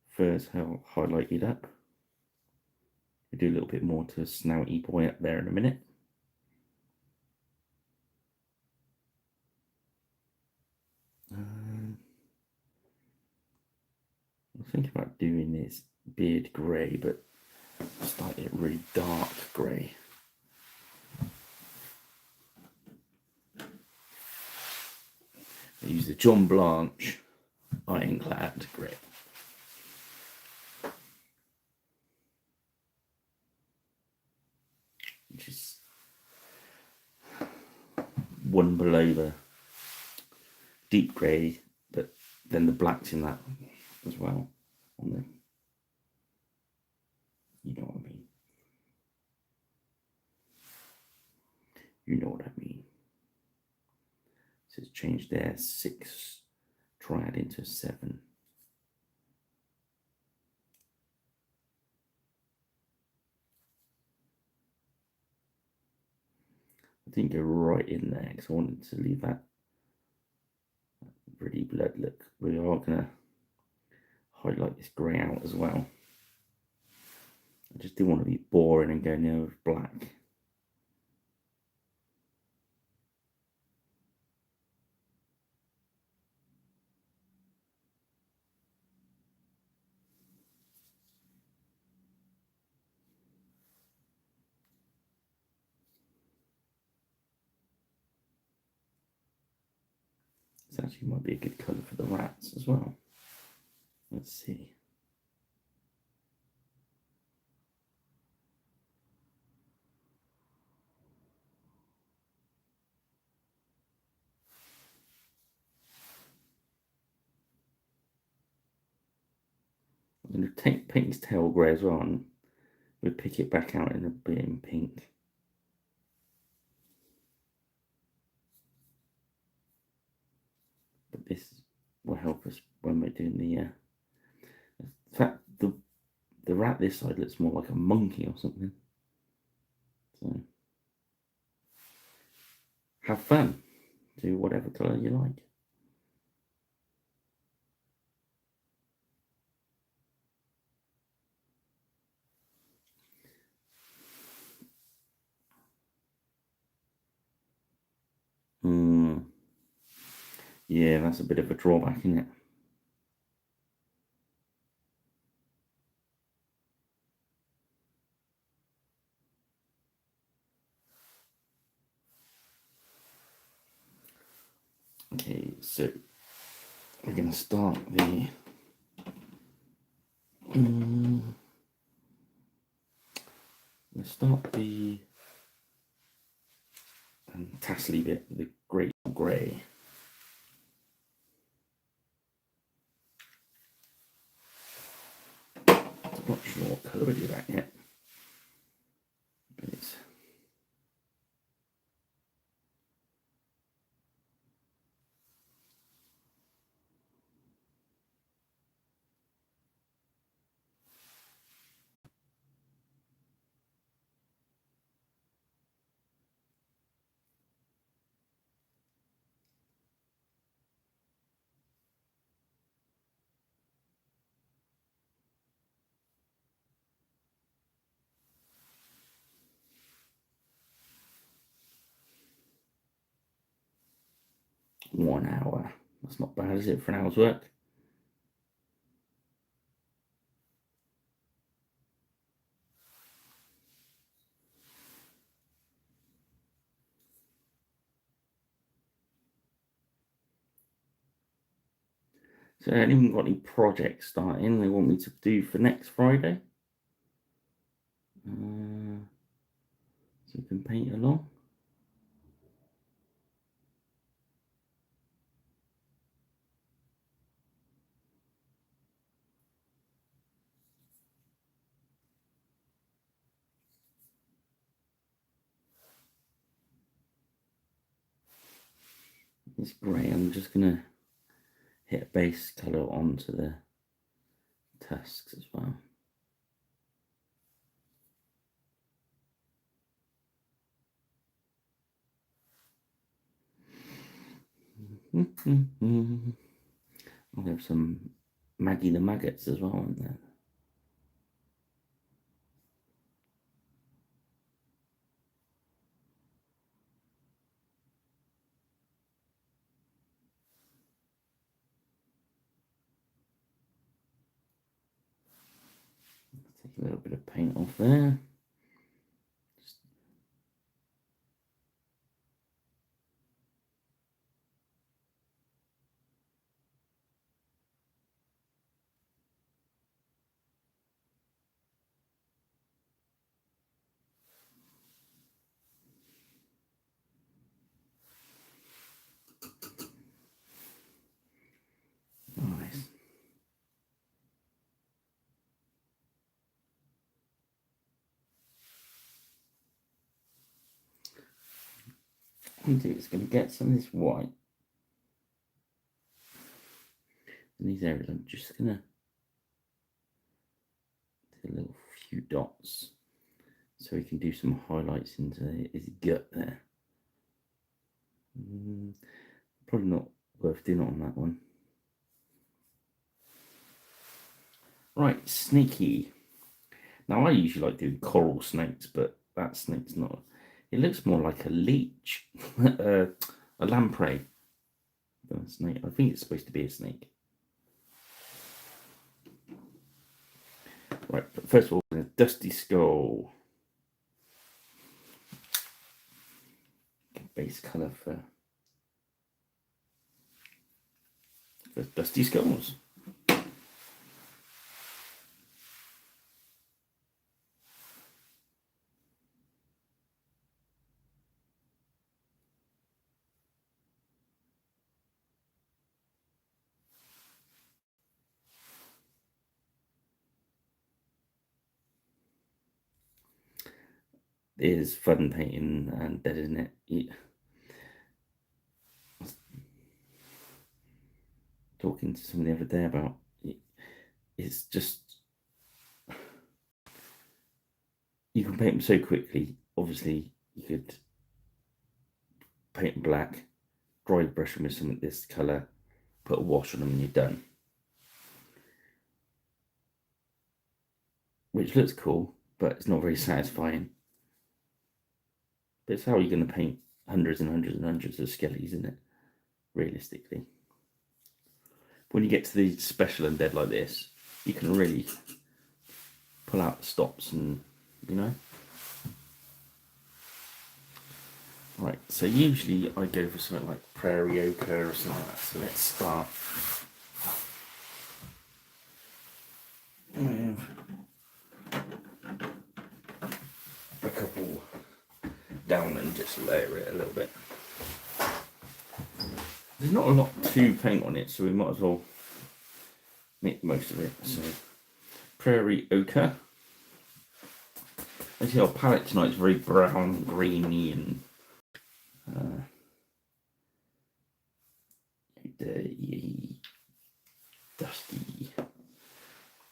Furs highlighted up. We do a little bit more to snouty boy up there in a minute. I'm thinking about doing this beard grey, but start it really dark grey. I use the John Blanche ironclad grey. which is one below the deep grey, but then the black's in that as well. On the, you know what I mean. You know what I mean. So it's changed their 6 triad into 7. I didn't go right in there because I wanted to leave that really blood look. We are going to highlight this grey out as well. I just didn't want to be boring and go near with black. This actually might be a good colour for the rats as well. Let's see. I'm going to take Pink's tail grey as well, and we'll pick it back out in a bit in pink. But this will help us when we're doing the. In fact, the rat this side looks more like a monkey or something. So have fun. Do whatever colour you like. Yeah, that's a bit of a drawback, isn't it? Okay, so we're going to start the tassely bit, the grey. I'm not sure what colour we do that yet. But it's 1 hour. That's not bad, is it, for an hour's work? So anyone got any projects starting they want me to do for next Friday? So we can paint along. This grey, I'm just going to hit a base colour onto the tusks as well. Oh, there's some Maggie the Maggots as well in there. Take a little bit of paint off there. I'm going to get some of this white in these areas. I'm just going to do a little few dots so we can do some highlights into his gut there. Probably not worth doing on that one. Right, snaky. Now I usually like doing coral snakes, but that snake's not. It looks more like a leech, a lamprey than a snake. I think it's supposed to be a snake. Right, but first of all, a dusty skull. Base colour for dusty skulls. It is fun painting undead, isn't it? Talking to someone the other day about it, it's just you can paint them so quickly. Obviously, you could paint them black, dry brush them with some of this colour, put a wash on them, and you're done. Which looks cool, but it's not very satisfying. But it's how you're going to paint hundreds and hundreds and hundreds of skellies, isn't it? Realistically. When you get to the special undead like this, you can really pull out the stops and, you know. Right, so usually I go for something like prairie ochre or something like that. So let's start with a couple down and just layer it a little bit. There's not a lot to paint on it, so we might as well make the most of it. So, prairie ochre. As you see, our palette tonight is very brown, greeny, and dusty.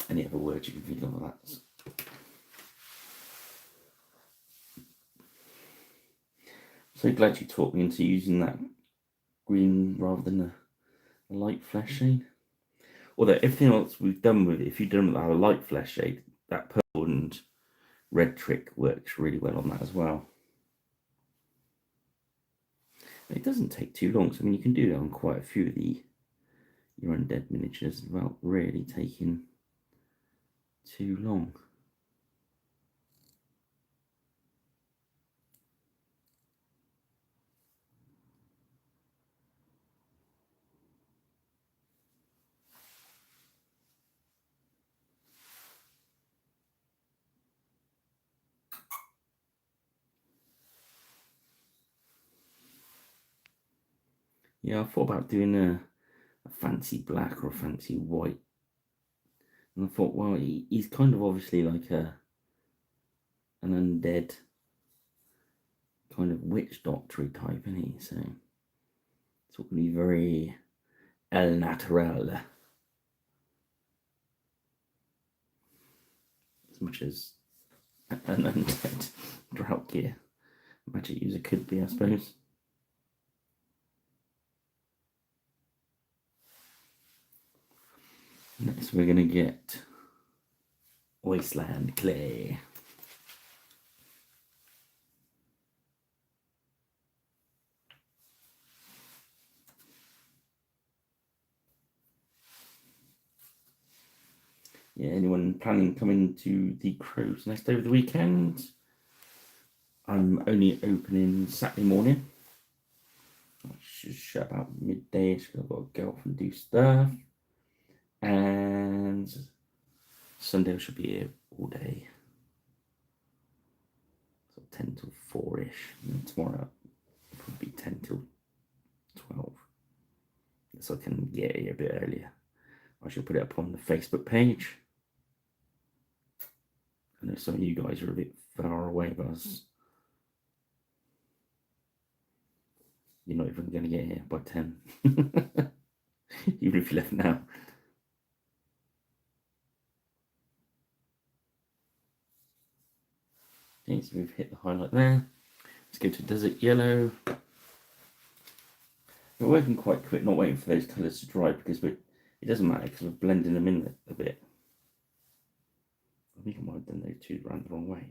Any other words you can think of that? So glad you taught me into using that green rather than a light flesh shade. Although everything else we've done with it, if you've done with a light flesh shade, that purple and red trick works really well on that as well. It doesn't take too long, so I mean you can do that on quite a few of your undead miniatures without really taking too long. Yeah, I thought about doing a fancy black or a fancy white. And I thought, well, he's kind of obviously like an undead kind of witch doctor type, isn't he? So it's all going to be very el natural. As much as an undead Draugr magic user could be, I suppose. Next we're going to get Wasteland Clay. Yeah, anyone planning coming to the Crow's Nest over the weekend? I'm only opening Saturday morning. I should shut about midday-ish because I've got to go off and do stuff. And Sunday I should be here all day. So 10 till 4-ish. And tomorrow it'll probably be 10 till 12. So I can get here a bit earlier. I should put it up on the Facebook page. I know some of you guys are a bit far away, but you're not even going to get here by 10. Even if you left now. Okay, so we've hit the highlight there. Let's go to desert yellow. We're working quite quick, not waiting for those colours to dry because it doesn't matter because we're blending them in a bit. I think I might have done those two around the wrong way.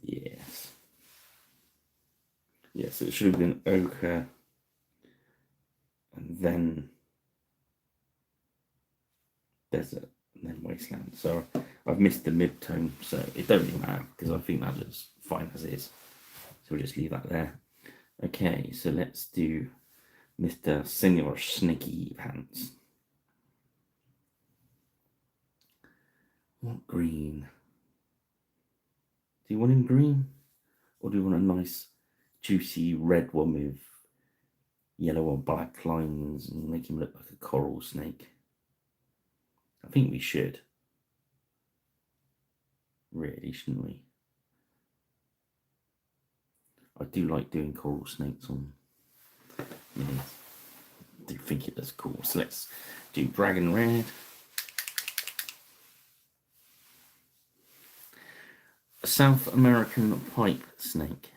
Yes. Yeah, so it should have been ochre and then desert and then wasteland. So I've missed the mid-tone, so it don't really matter because I think that looks fine as is. So we'll just leave that there. Okay, so let's do Mr. Senor Snaky Pants. What green? Do you want him green? Or do you want a nice juicy red one with yellow or black lines and make him look like a coral snake? I think we should. Really, shouldn't we? I do like doing coral snakes on minis. I do think it looks cool. So let's do dragon red. A South American pipe snake.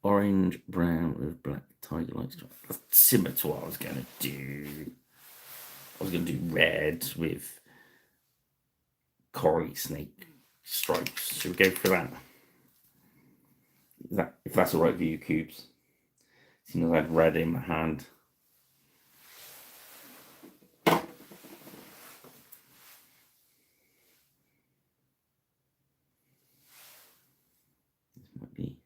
Orange, brown with black tiger light stripes. That's similar to what I was going to do. I was going to do red with coral snake stripes. Should we go for that? If that's all right with you, cubes. Seeing as I had red in my hand. This might be.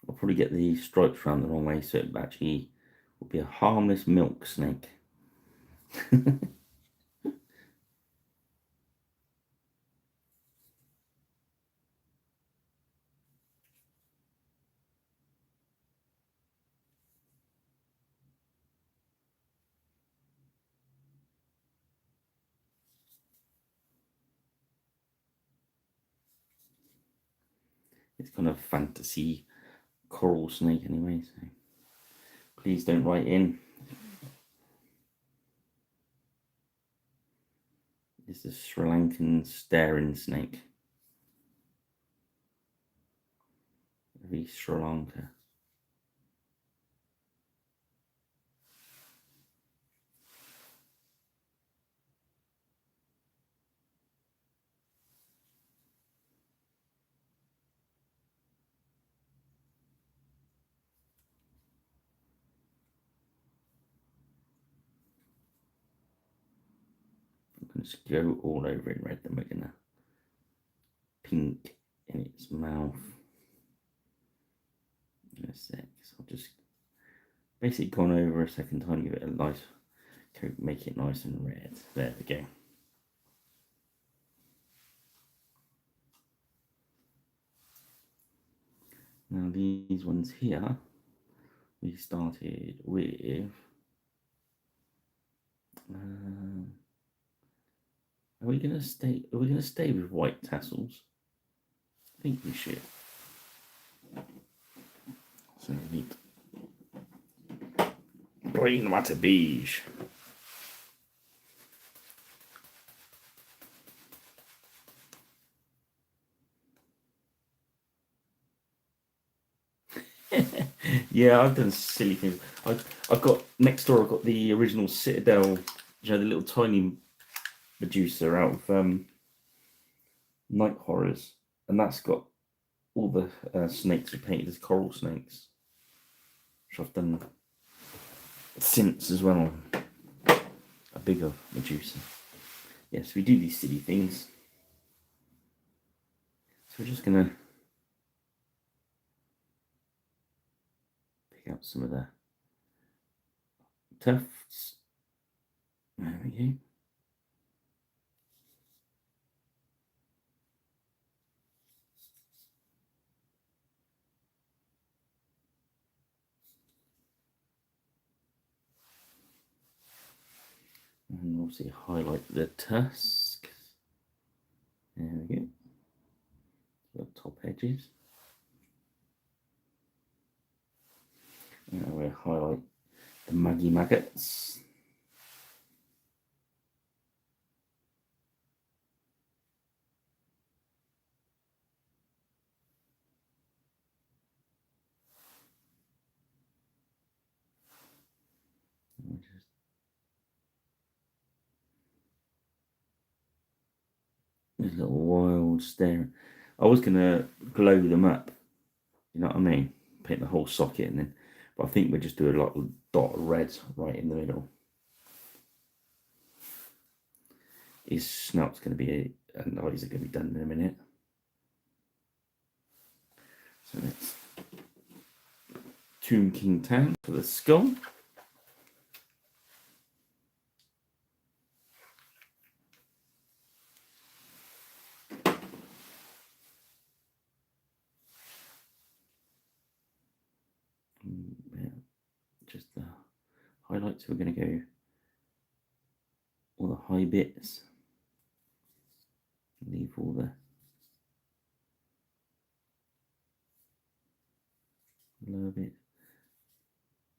I'll probably get the stripes around the wrong way, so it actually will be a harmless milk snake. It's kind of fantasy coral snake anyway, so please don't write in. It's a Sri Lankan staring snake. Very Sri Lanka. Just go all over in red, then we're gonna pink in its mouth in a sec. So I'll just basically gone over a second time, give it a nice coat, make it nice and red. There we go. Now these ones here, we started with. Are we gonna stay? Are we gonna stay with white tassels? I think we should. So we need green matter beige. Yeah, I've done silly things. I've got next door. I've got the original Citadel, the little tiny Medusa out of Night Horrors, and that's got all the snakes are painted as coral snakes, which I've done since as well. A bigger Medusa. Yes, we do these silly things. So we're just going to pick out some of the tufts. There we go. And obviously highlight the tusks. There we go. The top edges. And we'll highlight the muggy maggots. This little wild stare. I was going to glow them up, you know what I mean? Paint the whole socket, and then, but I think we'll just do a lot of dot of red right in the middle. His snout's going to be, and eyes are going to be done in a minute. So let's Tomb King Town for the skull. Yeah, just the highlights. We're going to go all the high bits. Leave all the lower bit.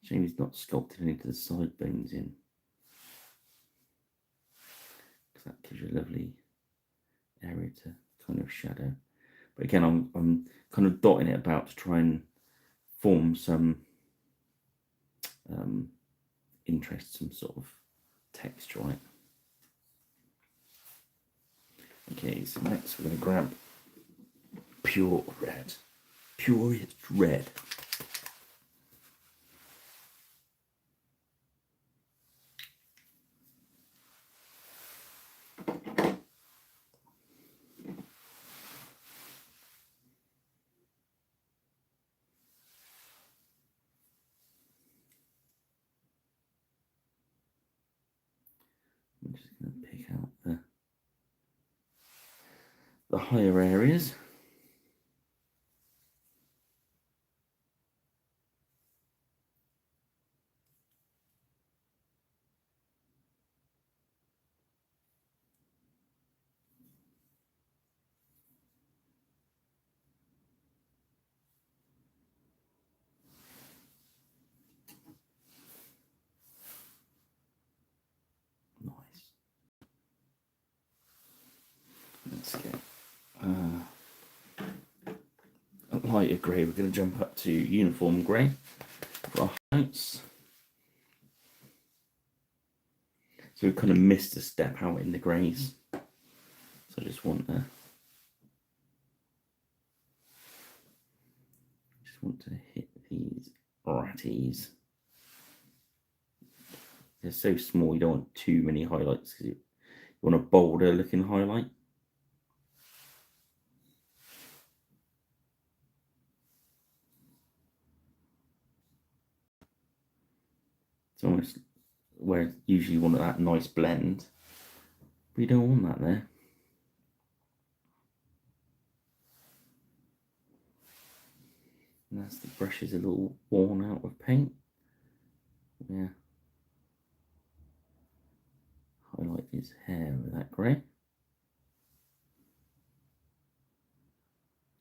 Shame he's not sculpted into the side bones in, because that gives you a lovely area to kind of shadow. But again, I'm kind of dotting it about to try and form some interest, some sort of texture on it. Okay, so next we're going to grab pure red. Purest red. I'm just going to pick out the higher areas. Nice. Let's get a lighter grey. We're going to jump up to uniform grey for our highlights. So we kind of missed a step out in the greys. So I just want to hit these ratties. They're so small, you don't want too many highlights because you want a bolder looking highlight. It's almost where usually you want that nice blend, but you don't want that there. And that's the brush is a little worn out with paint. Yeah. Highlight his hair with that grey.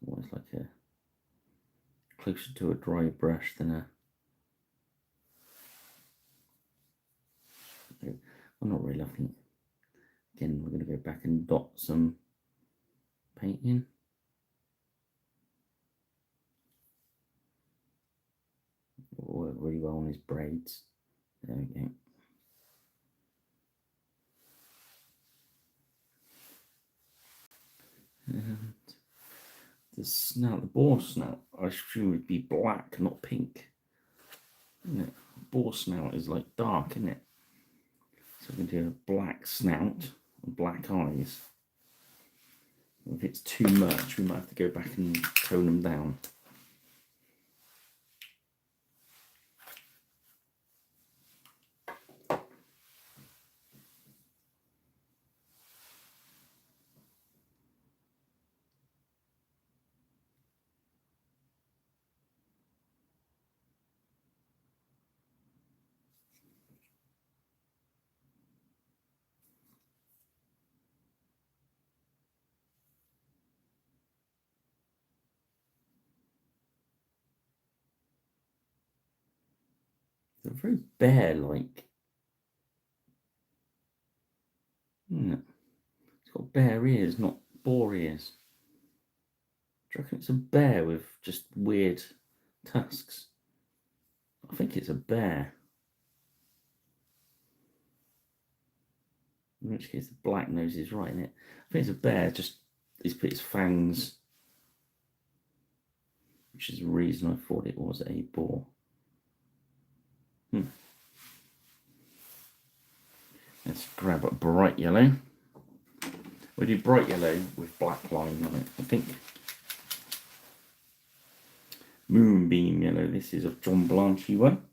Almost like a closer to a dry brush than a. Well, not really. I think again we're going to go back and dot some paint in. Work really well on his braids. There we go. And the snout, the boar snout, I assume would be black, not pink. Isn't it? Boar snout is like dark, isn't it? So we can do a black snout and black eyes. If it's too much, we might have to go back and tone them down. They're very bear-like. Isn't it? It's got bear ears, not boar ears. Do you reckon it's a bear with just weird tusks? I think it's a bear. In which case the black nose is right in it. I think it's a bear, just he's put his fangs, which is the reason I thought it was a boar. Let's grab a bright yellow. We do bright yellow with black line on it, I think. Moonbeam yellow, this is a John Blanchy one.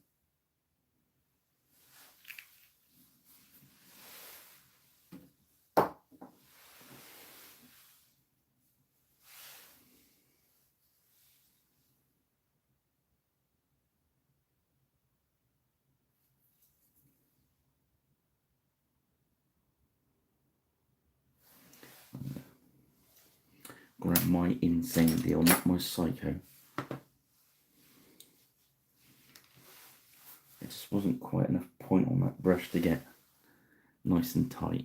Grab my insane deal, not my psycho. It just wasn't quite enough point on that brush to get nice and tight.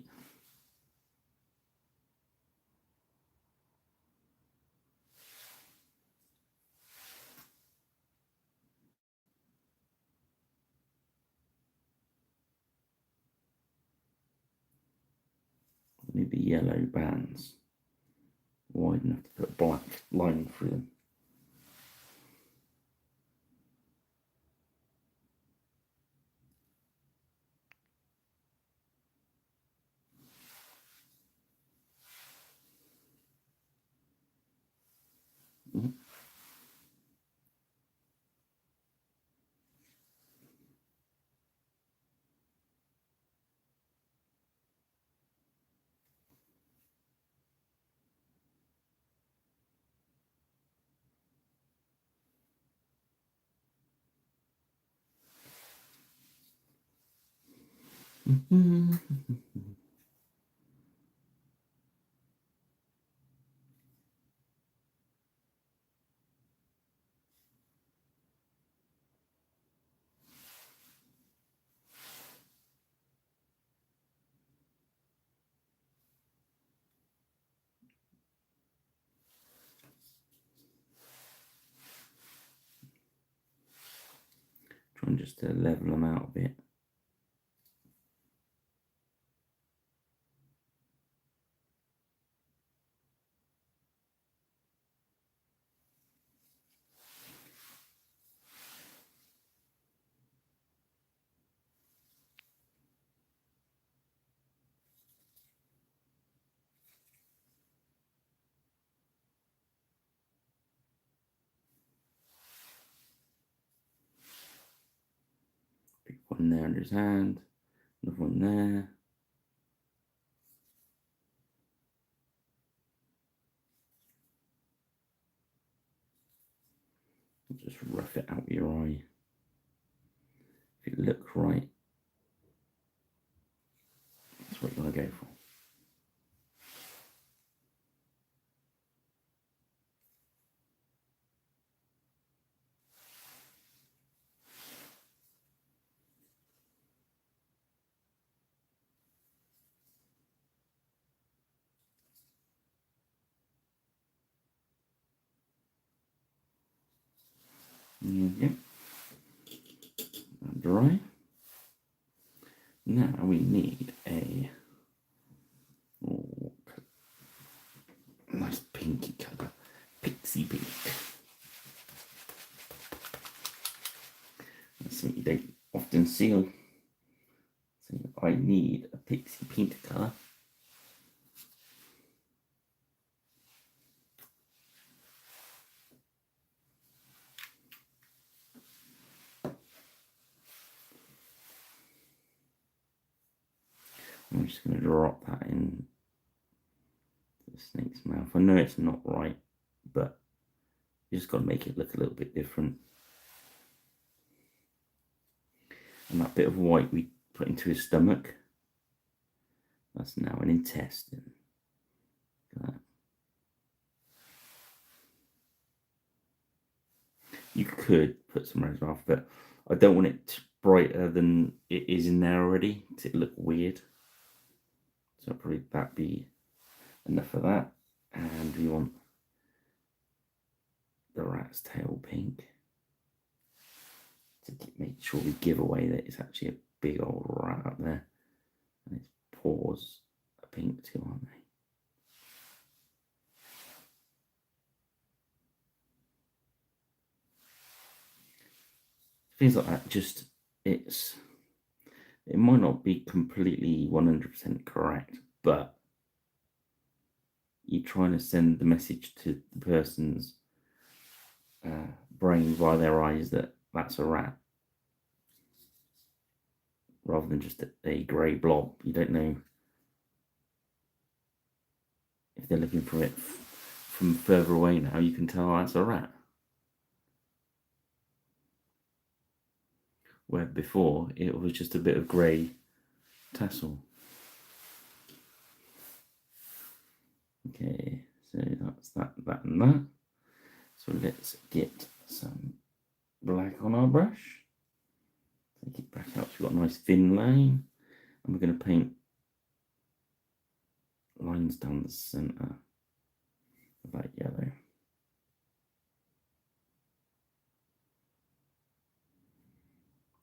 I need the yellow bands wide enough to put a black line through them. Trying just to level them out a bit. Big one there under his hand, another one there. Just rough it out with your eye. If it looks right, that's what you want to go for. Yep. Dry. Now we need a nice pinky colour, pixie pink. That's something you don't often see. So I need a pixie pink colour. I'm just going to drop that in the snake's mouth. I know it's not right, but you just got to make it look a little bit different. And that bit of white we put into his stomach, that's now an intestine. Look at that. You could put some red off, but I don't want it brighter than it is in there already to look weird. So probably that be enough of that. And we want the rat's tail pink to make sure we give away that it's actually a big old rat up there. And its paws are pink too, aren't they? Things like that, just it might not be completely 100% correct, but you're trying to send the message to the person's brain via their eyes that that's a rat, rather than just a grey blob. You don't know if they're looking for it from further away now. You can tell that's a rat. Where before it was just a bit of grey tassel. Okay, so that's that, and that. So let's get some black on our brush. Take it back out so we've got a nice thin line. And we're going to paint lines down the centre of that yellow.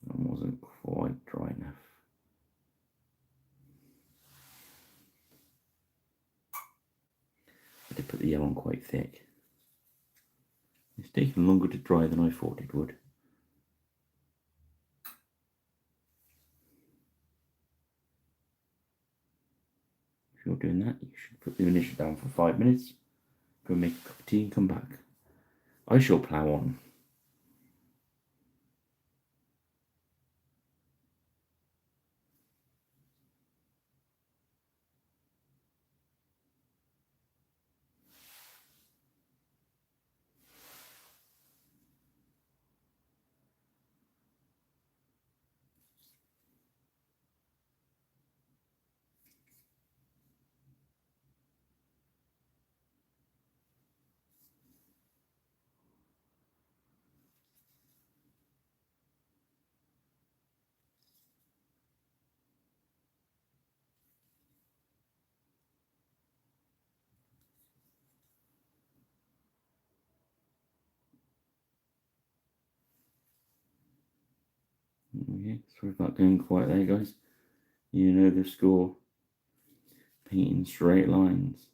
That wasn't quite dry enough. I did put the yellow on quite thick. It's taken longer to dry than I thought it would. If you're doing that, you should put the initial down for 5 minutes. Go make a cup of tea and come back. I shall plough on. Okay, sorry about going quiet there, guys. You know the score. Painting straight lines.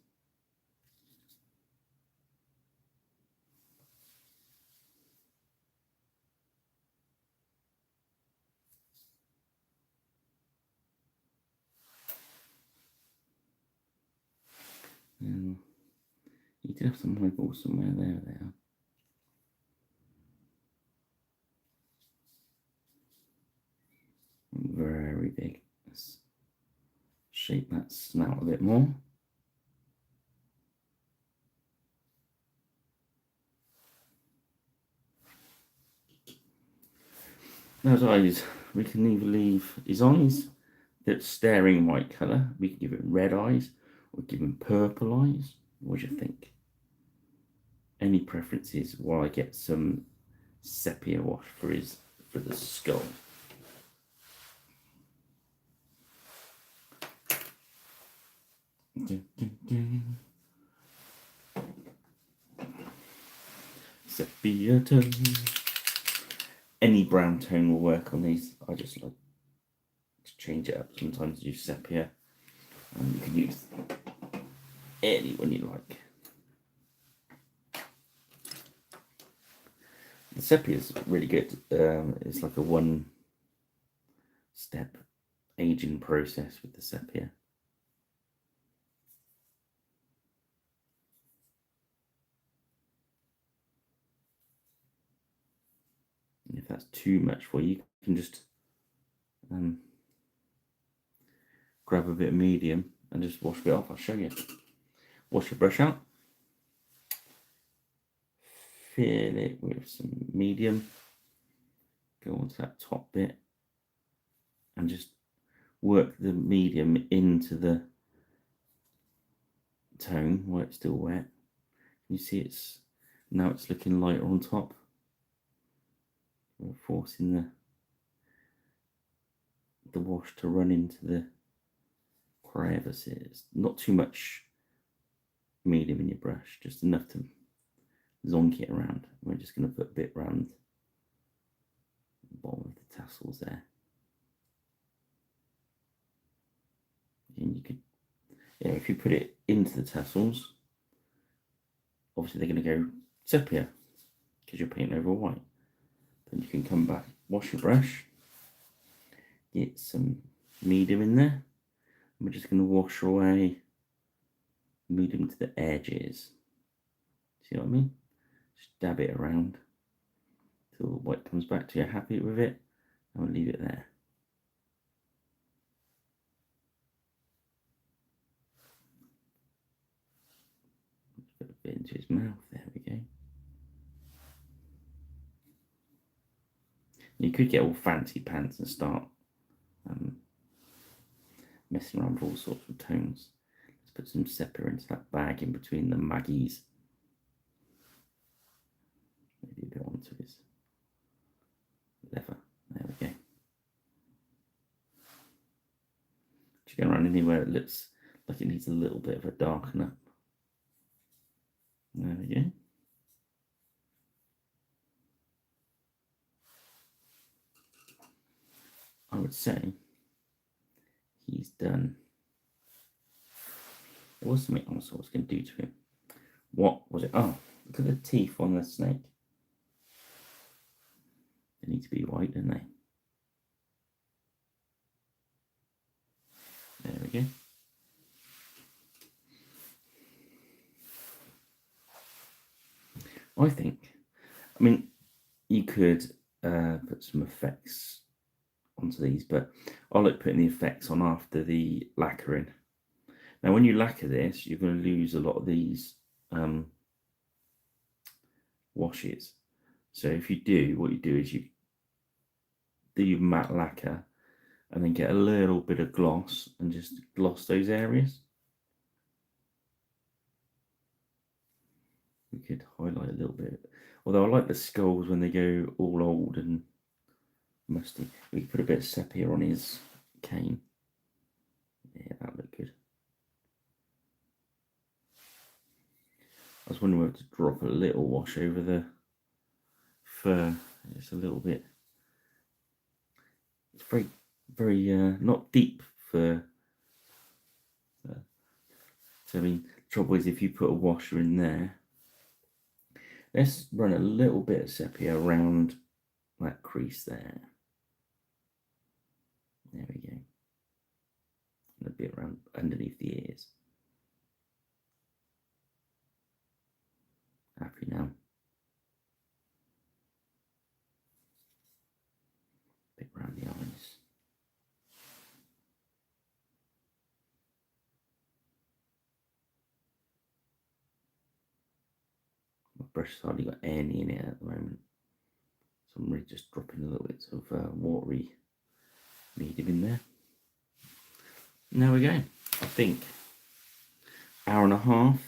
And you did have some eyeballs somewhere there. They are. Very big. Let's shape that snout a bit more. Now his eyes, we can either leave his eyes that's staring white colour, we can give it red eyes, or give him purple eyes. What do you think? Any preferences while I get some sepia wash for the skull? Sepia tone. Any brown tone will work on these. I just like to change it up. Sometimes use sepia, and you can use any one you like. The sepia is really good. It's like a one-step aging process with the sepia. And if that's too much for you, you can just grab grab a bit of medium and just wash a bit off. I'll show you. Wash your brush out. Fill it with some medium. Go onto that top bit and just work the medium into the tone while it's still wet. You see it's looking lighter on top. We're forcing the wash to run into the crevices. Not too much medium in your brush, just enough to zonk it around. We're just going to put a bit around the bottom of the tassels there. And you could, if you put it into the tassels, obviously they're going to go sepia because you're painting over white. Then you can come back, wash your brush, get some medium in there. We're just going to wash away medium to the edges. See what I mean? Just dab it around till the white comes back till you're happy with it, and we'll leave it there. Put a bit into his mouth. There we go. You could get all fancy pants and start messing around with all sorts of tones. Let's put some sepia into that bag in between the maggies. Maybe a bit onto his leather. There we go. Just going around anywhere it looks like it needs a little bit of a darken up. There we go. I would say he's done. There was something else I was going to do to him. What was it? Oh, look at the teeth on the snake. They need to be white, don't they? There we go. I mean, you could put some effects onto these, but I like putting the effects on after the lacquering. Now, when you lacquer this, you're going to lose a lot of these washes. So if you do, what you do is you do your matte lacquer and then get a little bit of gloss and just gloss those areas. We could highlight a little bit. Although I like the skulls when they go all old and musty. We could put a bit of sepia on his cane. Yeah, that looked good. I was wondering whether to drop a little wash over the fur. It's a little bit. It's very, very not deep fur. So I mean, the trouble is if you put a washer in there. Let's run a little bit of sepia around that crease there. There we go. And a bit around underneath the ears. Happy now. Bit around the eyes. My brush has hardly got any in it at the moment. So I'm really just dropping a little bit of watery medium in there. And there we go. I think hour and a half.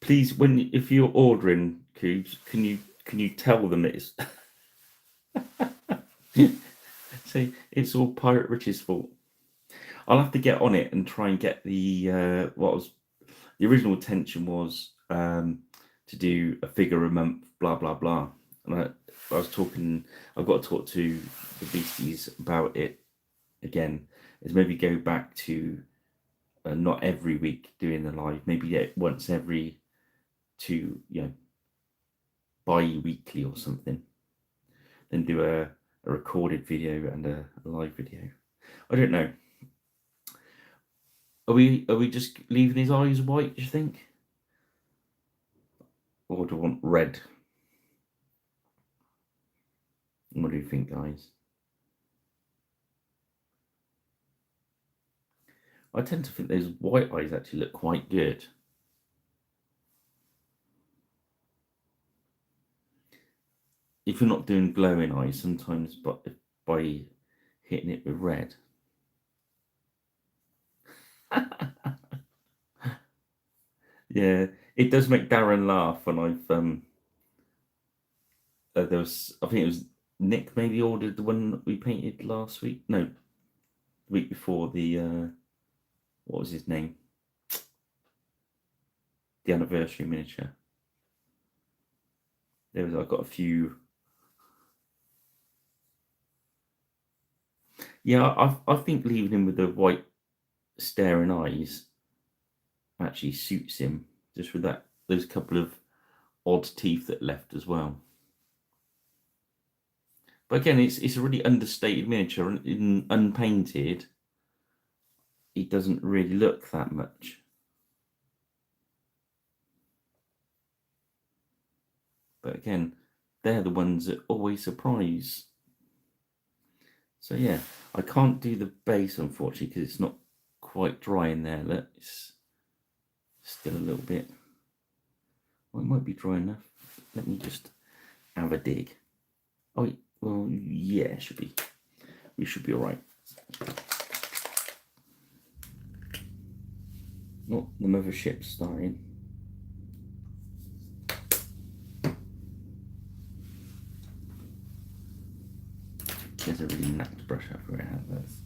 Please, if you're ordering cubes, can you tell them it's say it's all Pirate Rich's fault? I'll have to get on it and try and get the the original intention was to do a figure a month, blah blah blah. And I've got to talk to the beasties about it again. Is maybe go back to not every week doing the live, maybe once every two, bi-weekly or something. Then do a recorded video and a live video. I don't know. Are we just leaving his eyes white, do you think? or do I want red? What do you think, guys? I tend to think those white eyes actually look quite good. If you're not doing glowing eyes, sometimes by hitting it with red. Yeah, it does make Darren laugh when I've there was, I think it was Nick maybe ordered the one that we painted last week. No, the week before, the what was his name? The anniversary miniature. I got a few. Yeah, I think leaving him with the white staring eyes actually suits him, just with those couple of odd teeth that left as well. But again, it's a really understated miniature, and in unpainted, it doesn't really look that much. But again, they're the ones that always surprise. So yeah, I can't do the base, unfortunately, because it's not quite dry in there. Look, it's still a little bit. Well, it might be dry enough. Let me just have a dig. Oh, well, yeah, it should be. We should be all right. Oh, the mothership's starting. There's a really knacked brush up where it has.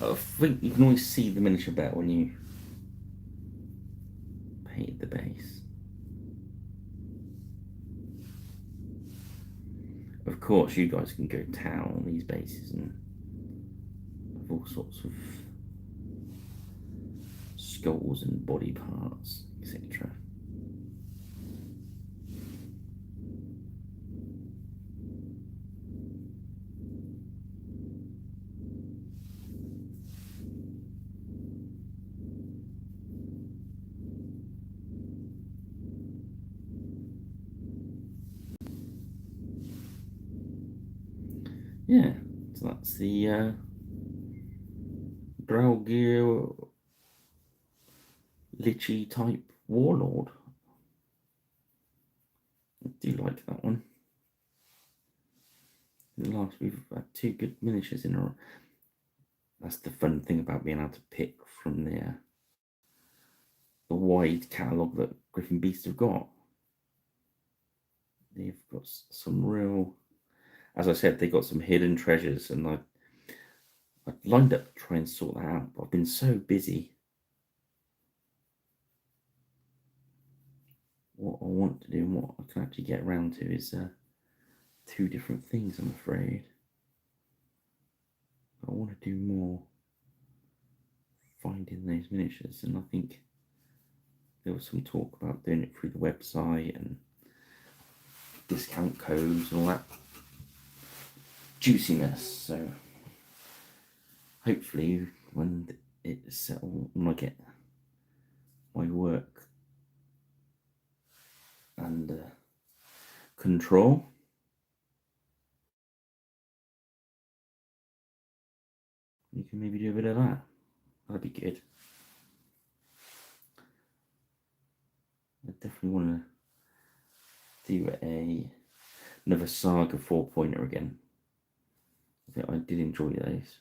I think you can always see the miniature better when you paint the base. Of course, you guys can go town on these bases and have all sorts of skulls and body parts, etc. Yeah, so that's the Draugr Lichy type warlord. I do like that one. Last, we've had two good miniatures in a row. That's the fun thing about being able to pick from the wide catalogue that Griffin Beasts have got. They've got some real, as I said, they got some hidden treasures, and I lined up to try and sort that out, but I've been so busy. What I want to do and what I can actually get around to is two different things, I'm afraid. I want to do more finding those miniatures, and I think there was some talk about doing it through the website and discount codes and all that juiciness. So hopefully when it's settled, when I get my work under control, you can maybe do a bit of that. That'd be good. I definitely want to do another saga 4-pointer again. I think I did enjoy those.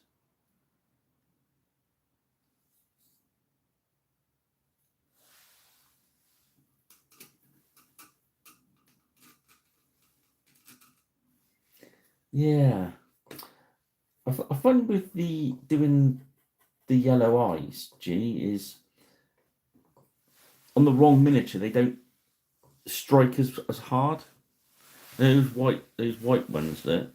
Yeah, I find with doing the yellow eyes, G, is on the wrong miniature they don't strike as hard. Those white ones that.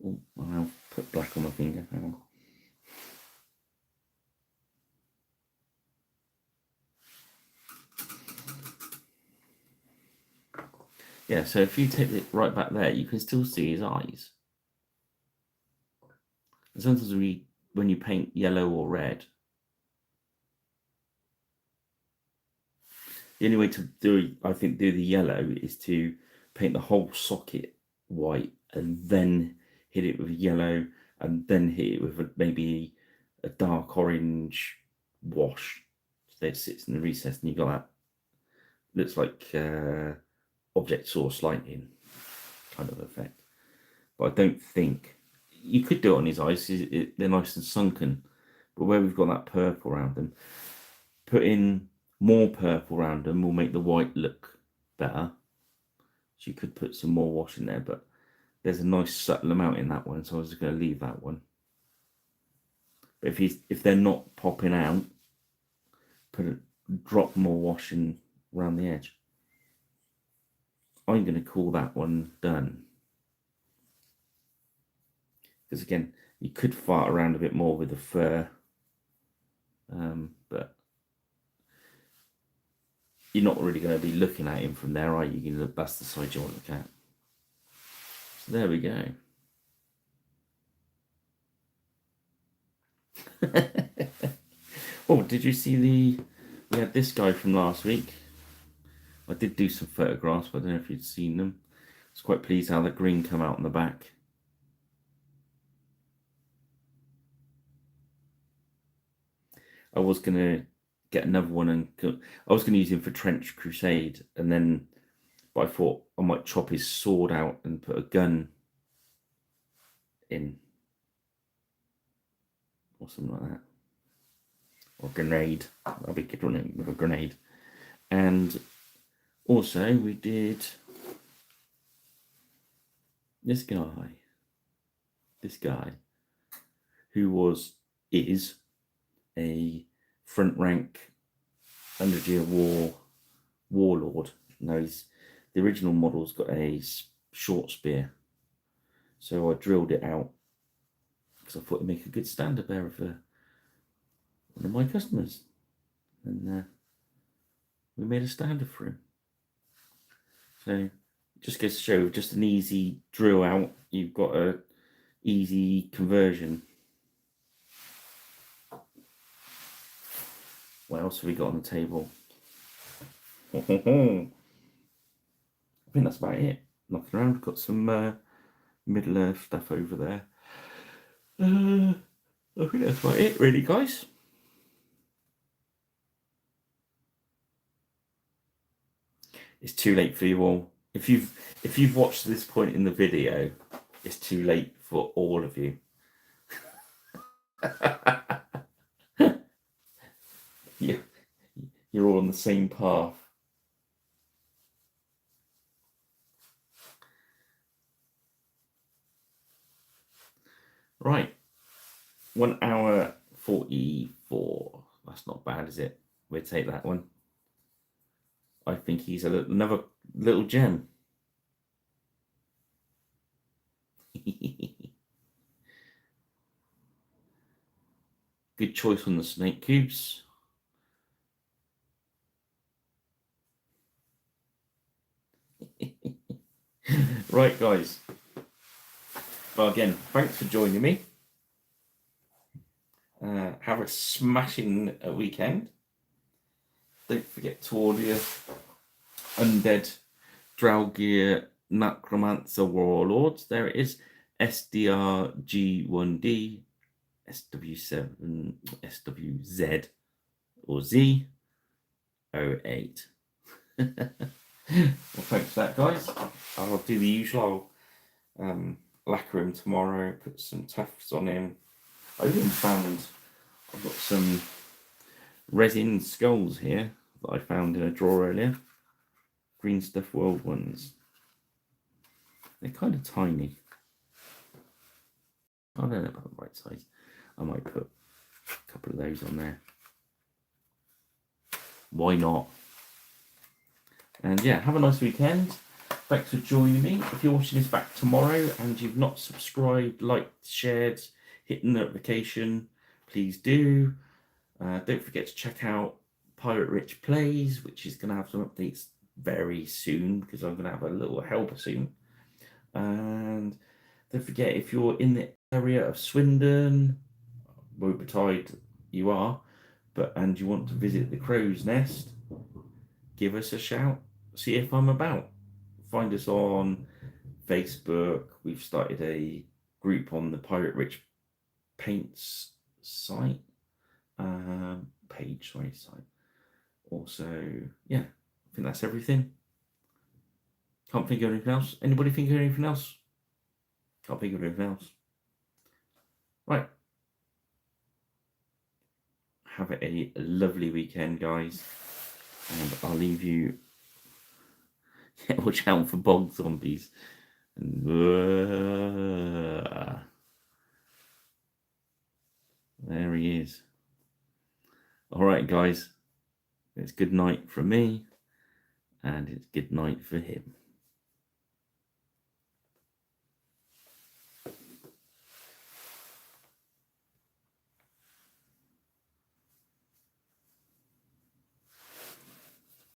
Oh, I'll put black on my finger. Hang on. Yeah, so if you take it right back there, you can still see his eyes. And sometimes when you paint yellow or red, The only way to do, I think, do the yellow is to paint the whole socket white and then hit it with yellow and then hit it with maybe a dark orange wash that sits in the recess, and you got that looks like object source lighting kind of effect. But I don't think you could do it on his eyes. They're nice and sunken, but where we've got that purple around them, putting more purple around them will make the white look better. So you could put some more wash in there, but there's a nice subtle amount in that one, so I was going to leave that one. But if they're not popping out, drop more wash in around the edge. I'm going to call that one done. Because again, you could fart around a bit more with the fur, but you're not really going to be looking at him from there, are you? You're going to that's the side you want to look at. So there we go. Oh, did you see we had this guy from last week? I did do some photographs, but I don't know if you'd seen them. I was quite pleased how the green come out on the back. I was going to get another one, and I was going to use him for Trench Crusade, but I thought I might chop his sword out and put a gun in, or something like that, or grenade. That'd be good, wouldn't it, with a grenade. And also we did this guy who is a front rank 100-year war warlord. Now the original model's got a short spear, so I drilled it out because I thought it'd make a good standard bearer for one of my customers, and we made a standard for him. So just goes to show, just an easy drill out, you've got a easy conversion. What else have we got on the table? I think that's about it. Knocking around, we've got some Middle Earth stuff over there. I think that's about it, really, guys. It's too late for you all. If you've watched this point in the video, it's too late for all of you. You're all on the same path. Right, 1 hour 44. That's not bad, is it? We'll take that one. I think he's another little gem. Good choice on the snake cubes. Right, guys. Well, again, thanks for joining me. Have a smashing weekend. Don't forget to order your undead Draugr necromancer warlords. There it is. SDRG1D, SW7, SWZ, or Z08. Well, thanks for that, guys. I'll do the usual. I'll lacquer him tomorrow, put some tufts on him. I even found I've got some resin skulls here that I found in a drawer earlier. Green Stuff World ones. They're kind of tiny. I don't know about the right size. I might put a couple of those on there. Why not? And yeah, have a nice weekend. Thanks for joining me. If you're watching this back tomorrow and you've not subscribed, liked, shared, hit the notification, please do. Don't forget to check out Pirate Rich Plays, which is going to have some updates very soon because I'm going to have a little helper soon. And don't forget, if you're in the area of Swindon, Wobertide you are, and you want to visit the Crow's Nest, give us a shout. See if I'm about. Find us on Facebook. We've started a group on the Pirate Rich Paints site. Site. Also, yeah, I think that's everything. Can't think of anything else. Anybody think of anything else? Can't think of anything else. Right. Have a lovely weekend, guys. And I'll leave you. Yeah, watch out for bog zombies. And, there he is. All right, guys. It's good night from me. And it's good night for him.